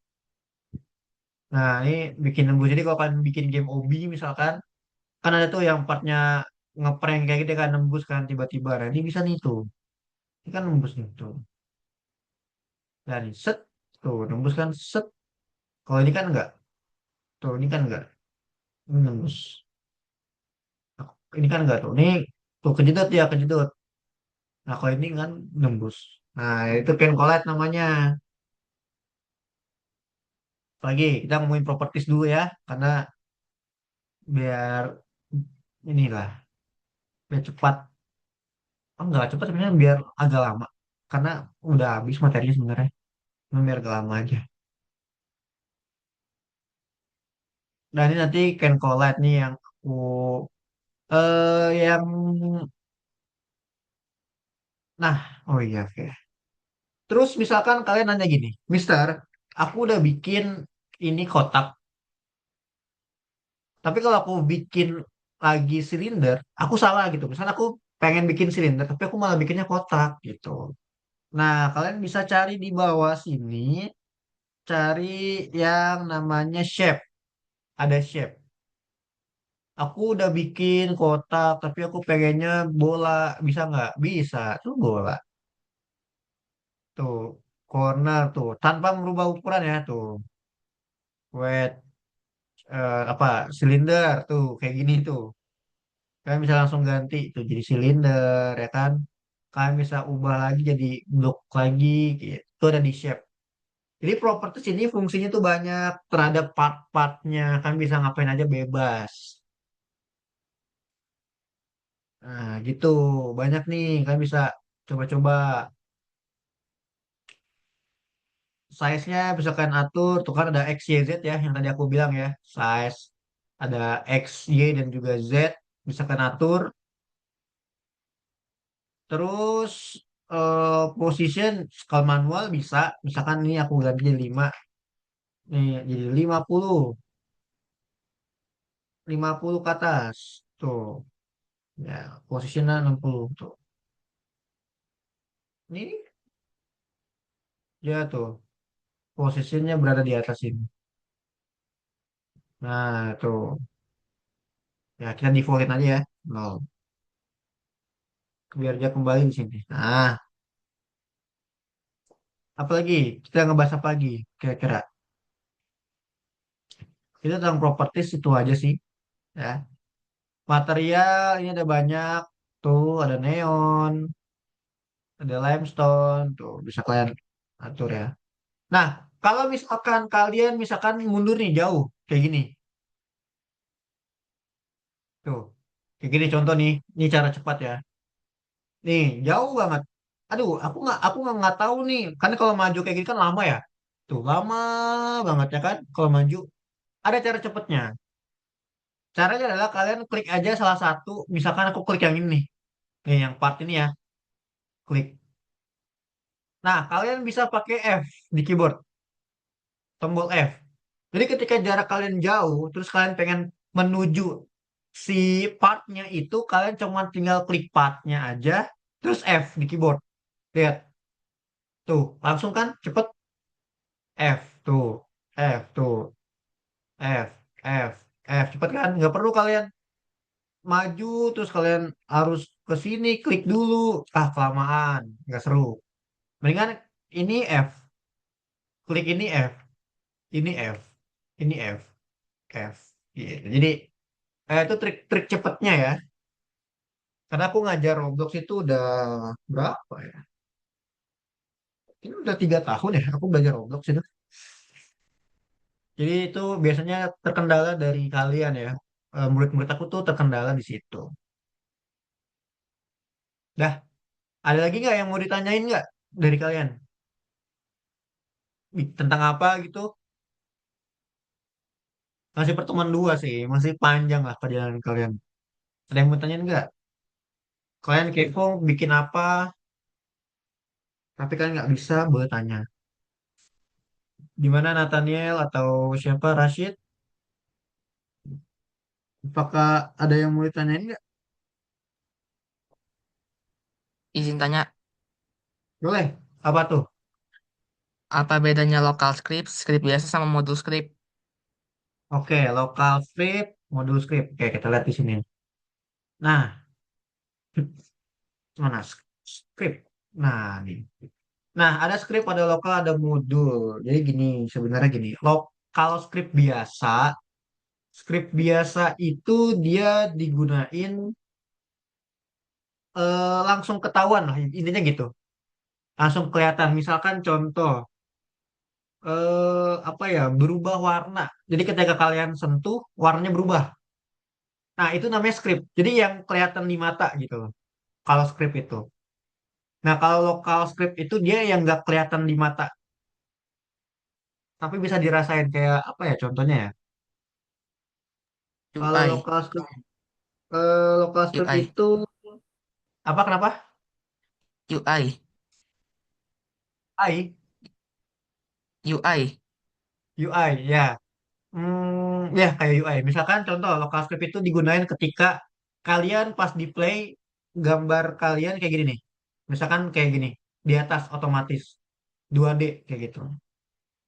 Nah, ini bikin nembus. Jadi kalau kalian bikin game OB misalkan, kan ada tuh yang partnya ngeprank kayak gitu kan nembus kan tiba-tiba. Nah, ini bisa nih tuh. Ini kan nembus nih tuh. Dan set tuh nembus kan set. Kalau ini kan enggak. Tuh, ini kan enggak. Ini nembus. Ini kan enggak tuh. Ini tuh kejedot ya, kejedot. Nah, kalau ini kan nembus. Nah, itu Ken Collide namanya. Lagi kita ngomongin properties dulu ya, karena biar inilah, biar cepat. Oh, enggak cepat sebenarnya biar agak lama. Karena udah habis materinya sebenarnya. Cuma biar agak lama aja. Nah, ini nanti Ken Collide nih yang aku yang nah, oh iya oke. Terus misalkan kalian nanya gini, Mister, aku udah bikin ini kotak, tapi kalau aku bikin lagi silinder, aku salah gitu. Misalnya aku pengen bikin silinder, tapi aku malah bikinnya kotak gitu. Nah, kalian bisa cari di bawah sini, cari yang namanya shape. Ada shape. Aku udah bikin kotak, tapi aku pengennya bola. Bisa nggak? Bisa. Tuh bola. Tuh, corner tuh. Tanpa merubah ukuran ya tuh. Wet, apa, silinder tuh. Kayak gini tuh. Kalian bisa langsung ganti tuh jadi silinder, ya kan? Kalian bisa ubah lagi jadi blok lagi. Gitu. Itu ada di shape. Jadi properties ini fungsinya tuh banyak terhadap part-partnya. Kan bisa ngapain aja bebas. Nah, gitu. Banyak nih. Kan bisa coba-coba size-nya bisa kalian atur. Tuh kan ada X, Y, Z ya. Yang tadi aku bilang ya. Size. Ada X, Y, dan juga Z. Bisa kalian atur. Terus position skala manual bisa. Misalkan ini aku ganti jadi 5. Nih, jadi 50 ke atas. Tuh. Ya, posisinya 60 tuh. Ini dia tuh posisinya berada di atas ini. Nah, tuh. Ya, kita defaultin aja ya. Nol. Biar dia kembali di sini. Nah, apalagi? Kita ngebahas apa lagi? Kira-kira. Itu tentang properties itu aja sih. Ya. Material ini ada banyak. Tuh, ada neon, ada limestone. Tuh, bisa kalian atur ya. Nah, kalau misalkan kalian misalkan mundur nih jauh. Kayak gini. Tuh. Kayak gini contoh nih. Ini cara cepat ya. Nih, jauh banget. Aduh, aku nggak tahu nih. Karena kalau maju kayak gini kan lama ya. Tuh, lama banget ya kan kalau maju. Ada cara cepatnya. Caranya adalah kalian klik aja salah satu. Misalkan aku klik yang ini nih. Nih, yang part ini ya. Klik. Nah, kalian bisa pakai F di keyboard. Tombol F. Jadi ketika jarak kalian jauh, terus kalian pengen menuju si partnya itu, kalian cuma tinggal klik partnya aja, terus F di keyboard. Lihat, tuh, langsung kan cepet F, tuh, F, tuh, F, F, F, cepet kan? Nggak perlu kalian maju, terus kalian harus ke sini, klik dulu. Ah, kelamaan, nggak seru. Mendingan ini F, klik ini F, ini F, ini F, F. Gitu. Jadi, itu trik-trik cepetnya ya. Karena aku ngajar Roblox itu udah berapa ya? Ini udah 3 tahun ya, aku belajar Roblox itu. Jadi itu biasanya terkendala dari kalian ya. Murid-murid aku tuh terkendala di situ. Dah, ada lagi nggak yang mau ditanyain nggak dari kalian? Tentang apa gitu? Masih pertemuan dua sih, masih panjang lah perjalanan kalian. Ada yang mau tanyain nggak? Kalian kepo bikin apa? Tapi kalian nggak bisa, boleh tanya. Gimana Nathaniel atau siapa Rashid? Apakah ada yang mau ditanyain nggak? Izin tanya, Boleh. Apa tuh? apa bedanya lokal script, script biasa sama modul script? Oke, lokal script, modul script. Oke, kita lihat di sini. Nah, mana script? Nah, nih. Nah, ada script, ada lokal, ada modul. Jadi gini, sebenarnya gini. Kalau script biasa itu dia digunain langsung ketahuan lah, intinya gitu. Langsung kelihatan. Misalkan contoh, apa ya, berubah warna. Jadi ketika kalian sentuh, warnanya berubah. Nah, itu namanya script. Jadi yang kelihatan di mata gitu loh. Kalau script itu. Nah, kalau lokal script itu dia yang nggak kelihatan di mata, tapi bisa dirasain kayak apa ya contohnya ya. Kalau UI, lokal script UI, itu apa kenapa? UI, AI, UI. UI ya. Ya kayak UI. Misalkan contoh lokal script itu digunain ketika kalian pas di play gambar kalian kayak gini nih. Misalkan kayak gini di atas otomatis 2D kayak gitu.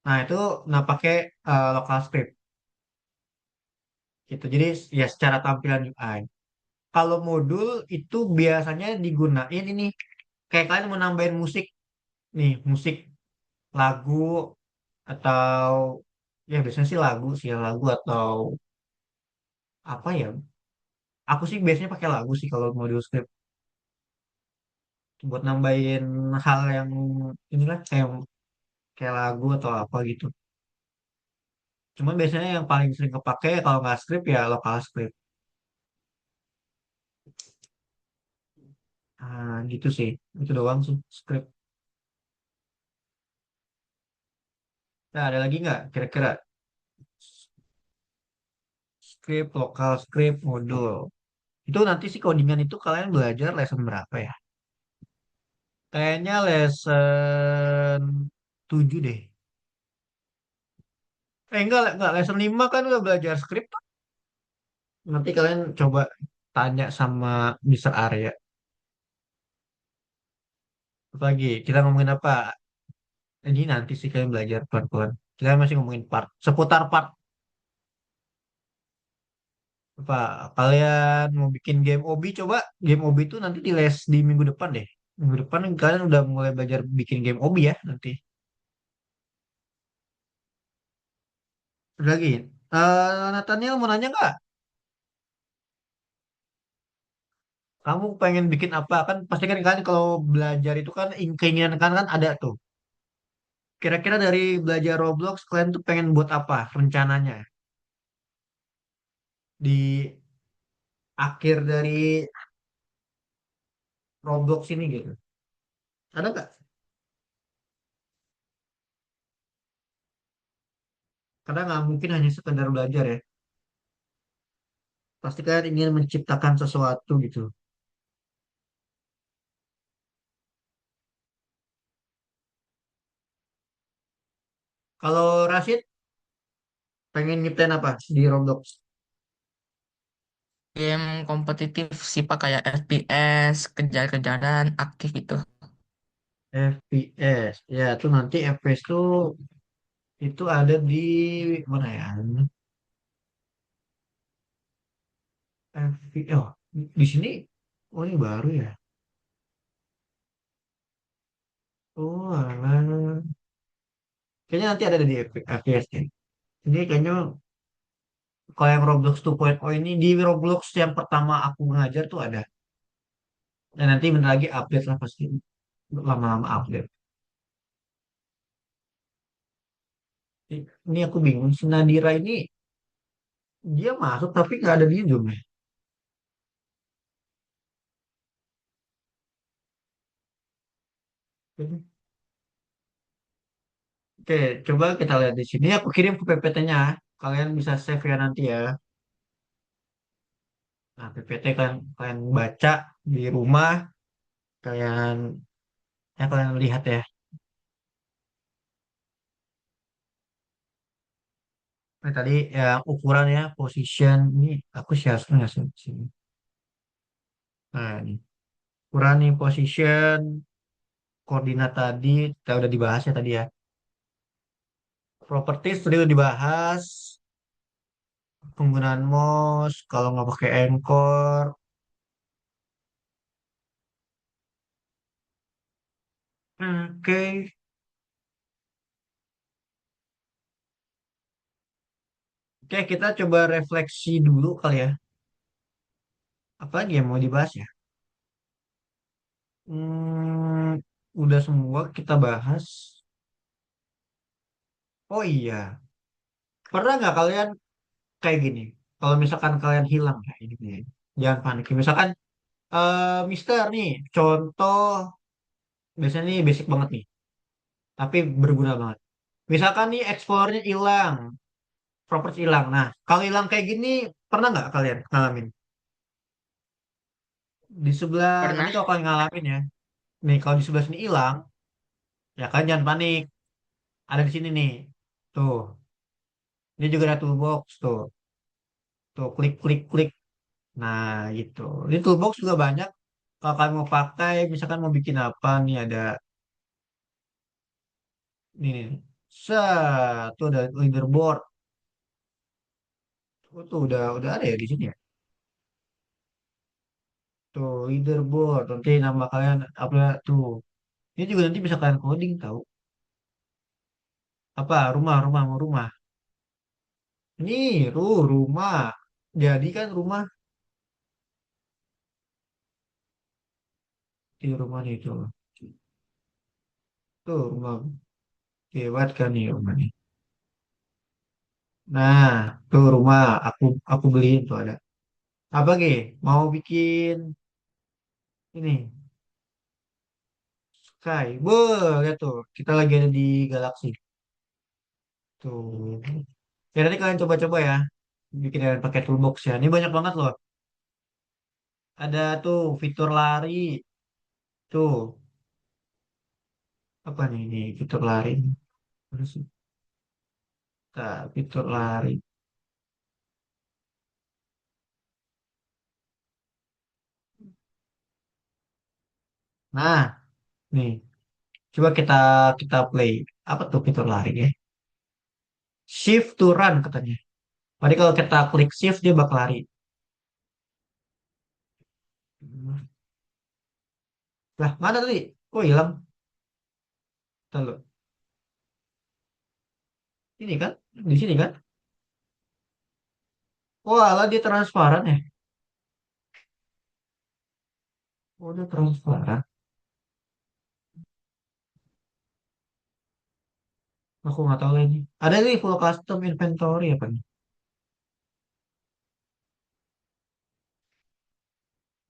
Nah, itu nah pakai lokal script gitu. Jadi ya secara tampilan UI. Kalau modul itu biasanya digunain ini kayak kalian mau nambahin musik nih, musik lagu atau ya biasanya sih lagu sih ya, lagu atau apa ya. Aku sih biasanya pakai lagu sih kalau modul script buat nambahin hal yang inilah kayak lagu atau apa gitu. Cuman biasanya yang paling sering kepake kalau nggak script ya lokal script. Ah, gitu sih. Itu doang sih script. Nah, ada lagi nggak kira-kira script, lokal script, modul? Itu nanti sih codingan itu kalian belajar lesson berapa ya? Kayaknya lesson 7 deh. Enggak, lesson 5 kan udah belajar script. Nanti kalian coba tanya sama Mister Arya. Apa lagi? Kita ngomongin apa? Ini nanti sih kalian belajar pelan-pelan. Kita masih ngomongin part. Seputar part apa? Kalian mau bikin game OB coba. Game OB itu nanti di les di minggu depan deh. Minggu depan kalian udah mulai belajar bikin game OB ya nanti. Ada lagi. Nathaniel mau nanya nggak? Kamu pengen bikin apa? Kan pasti kan kalian kalau belajar itu kan keinginan kan kan ada tuh. Kira-kira dari belajar Roblox kalian tuh pengen buat apa rencananya di akhir dari Roblox ini gitu? Ada nggak? Karena nggak mungkin hanya sekedar belajar ya. Pasti kalian ingin menciptakan sesuatu gitu. Kalau Rashid pengen nyiptain apa di Roblox? Game kompetitif sih Pak kayak FPS, kejar-kejaran, aktif itu. FPS. Ya, tuh nanti FPS tuh itu ada di mana ya? FPS. Oh, di sini. Oh, ini baru ya. Oh, alah. Kayaknya nanti ada di FPS ya. Ini kayaknya kalau yang Roblox 2.0 ini di Roblox yang pertama aku ngajar tuh ada. Dan nanti bentar lagi update lah pasti. Lama-lama update. Ini aku bingung. Si Nadira ini dia masuk tapi nggak ada di Zoom ya. Oke, coba kita lihat di sini. Aku kirim ke PPT-nya. Kalian bisa save ya nanti ya. Nah, PPT kan kalian baca di rumah, kalian kalian lihat ya. Nah, tadi ya ukuran ya, position ini aku share nggak sih di sini. Nah, ini ukuran nih position, koordinat tadi kita udah dibahas ya tadi ya. Properties tadi udah dibahas, penggunaan mouse, kalau nggak pakai anchor. Oke, Oke, kita coba refleksi dulu kali ya. Apa lagi yang mau dibahas ya? Hmm, udah semua kita bahas. Oh iya, pernah nggak kalian kayak gini? Kalau misalkan kalian hilang ya ini nih, jangan panik. Misalkan Mister nih, contoh biasanya nih basic banget nih, tapi berguna banget. Misalkan nih Explorer-nya hilang, properti hilang. Nah, kalau hilang kayak gini, pernah nggak kalian ngalamin? Di sebelah, nanti Pernah. kalau kalian ngalamin ya, nih kalau di sebelah sini hilang, ya kan jangan panik. Ada di sini nih, tuh. Ini juga ada toolbox tuh, tuh klik klik klik. Nah, gitu. Ini toolbox juga banyak. Kalau kalian mau pakai, misalkan mau bikin apa nih ada nih, tuh ada leaderboard. Oh, tuh udah ada ya di sini ya. Tuh leaderboard. Nanti nama kalian apa tuh. Ini juga nanti bisa kalian coding tahu. Apa rumah mau rumah. Ini rumah. Jadi kan rumah di rumah nih tuh. Tuh rumah hebat kan nih rumah nih. Nah, tuh rumah aku beliin tuh ada. Apa Ge? Mau bikin ini Sky. Lihat tuh. Kita lagi ada di galaksi. Tuh. Ya nanti kalian coba-coba ya. Bikin dengan pakai toolbox ya. Ini banyak banget loh. Ada tuh fitur lari. Tuh. Apa nih ini fitur lari? Mana sih? Nah, fitur lari. Nah, nih. Coba kita play. Apa tuh fitur lari ya? Shift to run katanya. Tadi kalau kita klik shift dia bakal lari. Lah, mana tadi? Oh, hilang. Tuh, ini kan? Di sini kan? Wah, lah dia transparan ya. Oh, dia transparan. Aku nggak tahu lagi. Ada nih full custom inventory apa nih?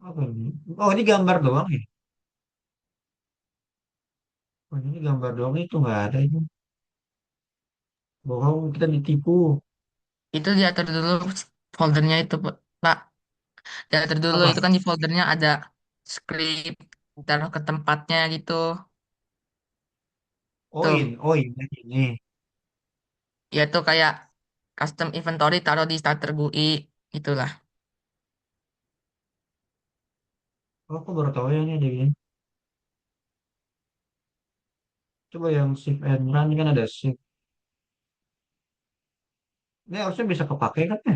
Apa ini? Oh, ini gambar doang ya? Oh, ini gambar doang itu nggak ada itu. Bohong, kita ditipu. Itu diatur dulu foldernya itu, Pak. Diatur dulu Apa? itu kan di foldernya ada script, taruh ke tempatnya gitu. Tuh, Ini. ya tuh kayak custom inventory taruh di starter GUI itulah. Oh, aku baru tahu ya ini ada ini. Coba yang shift and run ini kan ada shift. Ini harusnya bisa kepake kan ya?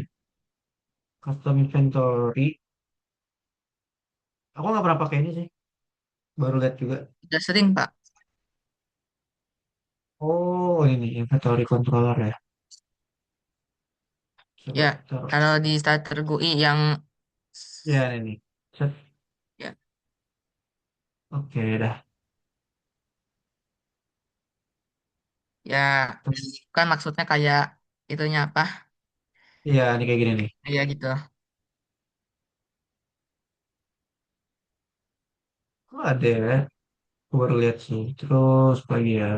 Custom inventory. Aku nggak pernah pakai ini sih. Baru lihat juga. Udah sering, Pak. Oh, ini inventory controller ya. Coba Ya, taruh. taruh di starter GUI yang Ya, ini. Set. ya, Oke, dah. Ya, kan maksudnya kayak itunya apa? Iya, ini kayak gini nih. Ya gitu. Oh, ada ya. Aku baru lihat sih. Terus lagi ya.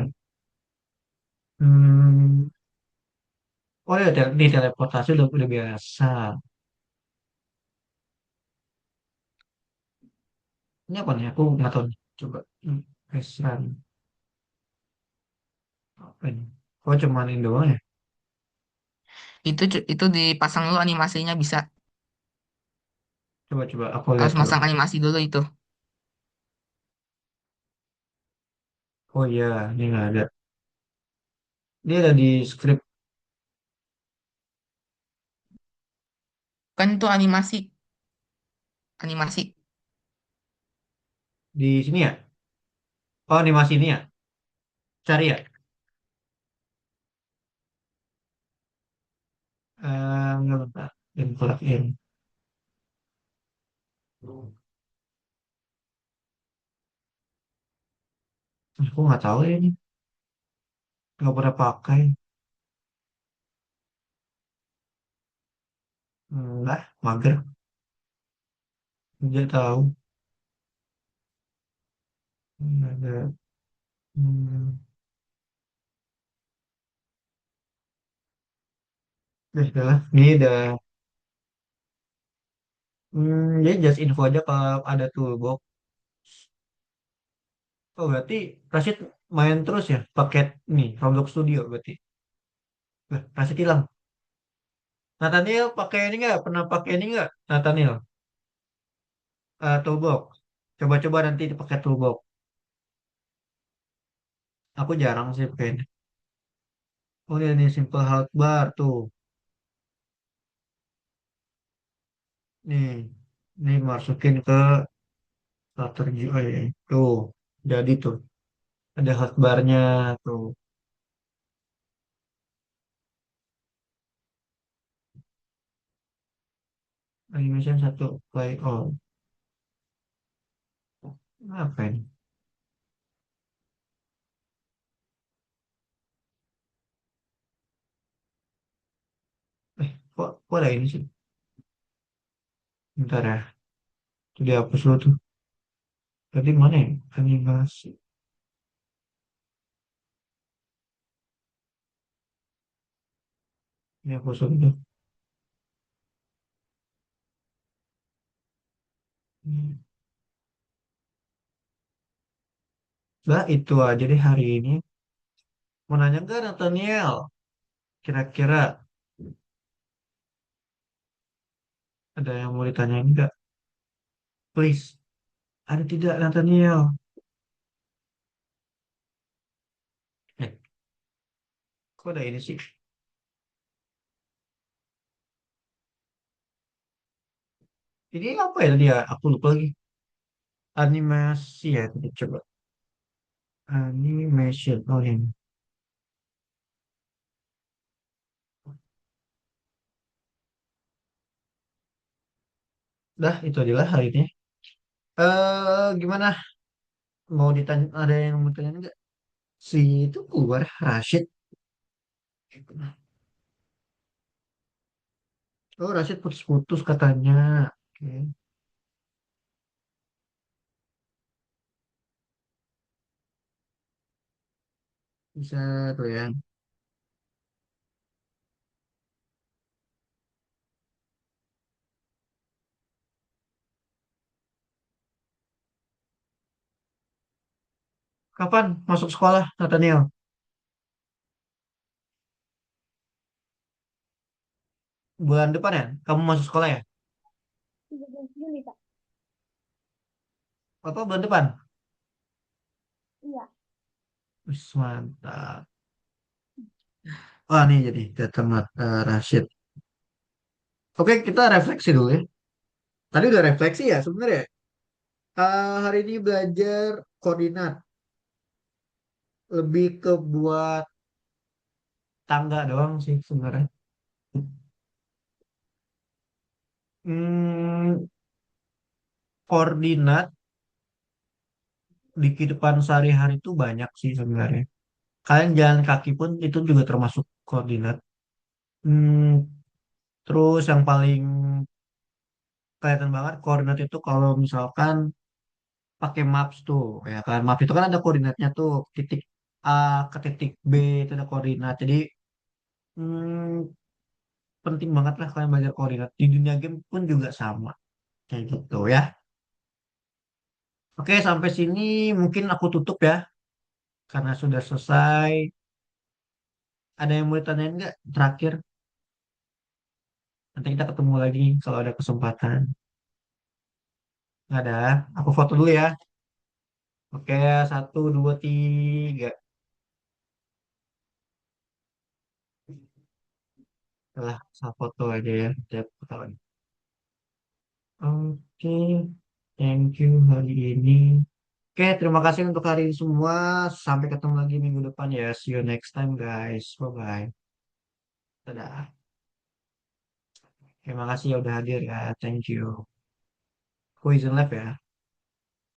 Hmm. Oh ya, di teleportasi udah biasa. Ini apa nih? Aku nggak tahu nih. Coba. Restoran. Apa ini? Oh, cuman ini doang ya? Itu dipasang dulu animasinya bisa. Coba aku lihat Harus coba. masang animasi dulu itu. Oh iya, ini nggak ada. Ini ada di script Kan itu animasi, animasi. di sini ya. Oh, animasi ini ya. Cari ya. Nggak bentar. Import in. Aku nggak tahu ya ini. Nggak pernah pakai. Nggak, mager. Nggak tahu. Nggak ada. Hmm. Udah lah. Ini udah. Jadi just info aja kalau ada toolbox. Oh, berarti Rashid main terus ya paket nih Roblox Studio berarti. Lah, Rashid hilang. Nathaniel pakai ini nggak? Pernah pakai ini nggak? Nathaniel, toolbox. Coba-coba nanti dipakai toolbox. Aku jarang sih pakai ini. Oh, ini simple health bar tuh. Nih, ini masukin ke strategi. Oh, iya. Tuh, jadi tuh. Ada health barnya tuh. Animation satu play all. Apa ini? Kok ada ini sih? Bentar ya. Itu dihapus dulu tuh. Tadi mana ya? Animasi. Dihapus dulu tuh. Hmm. Lah, itu aja deh hari ini. Mau nanya nggak Nathaniel? Kira-kira ada yang mau ditanyain nggak? Please. Ada tidak Nathaniel? Eh, kok ada ini sih? Ini apa ya tadi ya? Aku lupa lagi. Animasi ya tadi coba. Animation. Oh ini. Dah itu adalah hari ini. Gimana? Mau ditanya? Ada yang mau ditanya nggak? Si itu keluar Rashid. Oh Rashid putus-putus katanya. Oke, bisa tuh ya. Kapan masuk sekolah Nathaniel? Bulan depan ya? Kamu masuk sekolah ya? 13 Juli, Kak. Apa bulan depan? Iya. Wis, mantap. Wah nih jadi datang Rashid. Oke, kita refleksi dulu ya. Tadi udah refleksi ya sebenarnya. Hari ini belajar koordinat. Lebih ke buat tangga doang sih sebenarnya. Hmm, koordinat di kehidupan sehari-hari itu banyak sih sebenarnya. Kalian jalan kaki pun itu juga termasuk koordinat. Hmm, terus yang paling kelihatan banget koordinat itu kalau misalkan pakai maps tuh, ya kan. Maps itu kan ada koordinatnya tuh, titik A ke titik B itu ada koordinat. Jadi hmm, penting banget lah kalian belajar koordinat. Di dunia game pun juga sama, kayak gitu ya. Oke, sampai sini mungkin aku tutup ya, karena sudah selesai. Ada yang mau ditanyain nggak terakhir? Nanti kita ketemu lagi kalau ada kesempatan. Nggak ada. Aku foto dulu ya. Oke, satu, dua, tiga. Setelah saya foto aja ya. Saya foto lagi. Oke, thank you hari ini. Oke, terima kasih untuk hari ini semua. Sampai ketemu lagi minggu depan ya. See you next time, guys. Bye-bye. Dadah. Terima kasih ya udah hadir ya. Thank you. Aku izin live ya.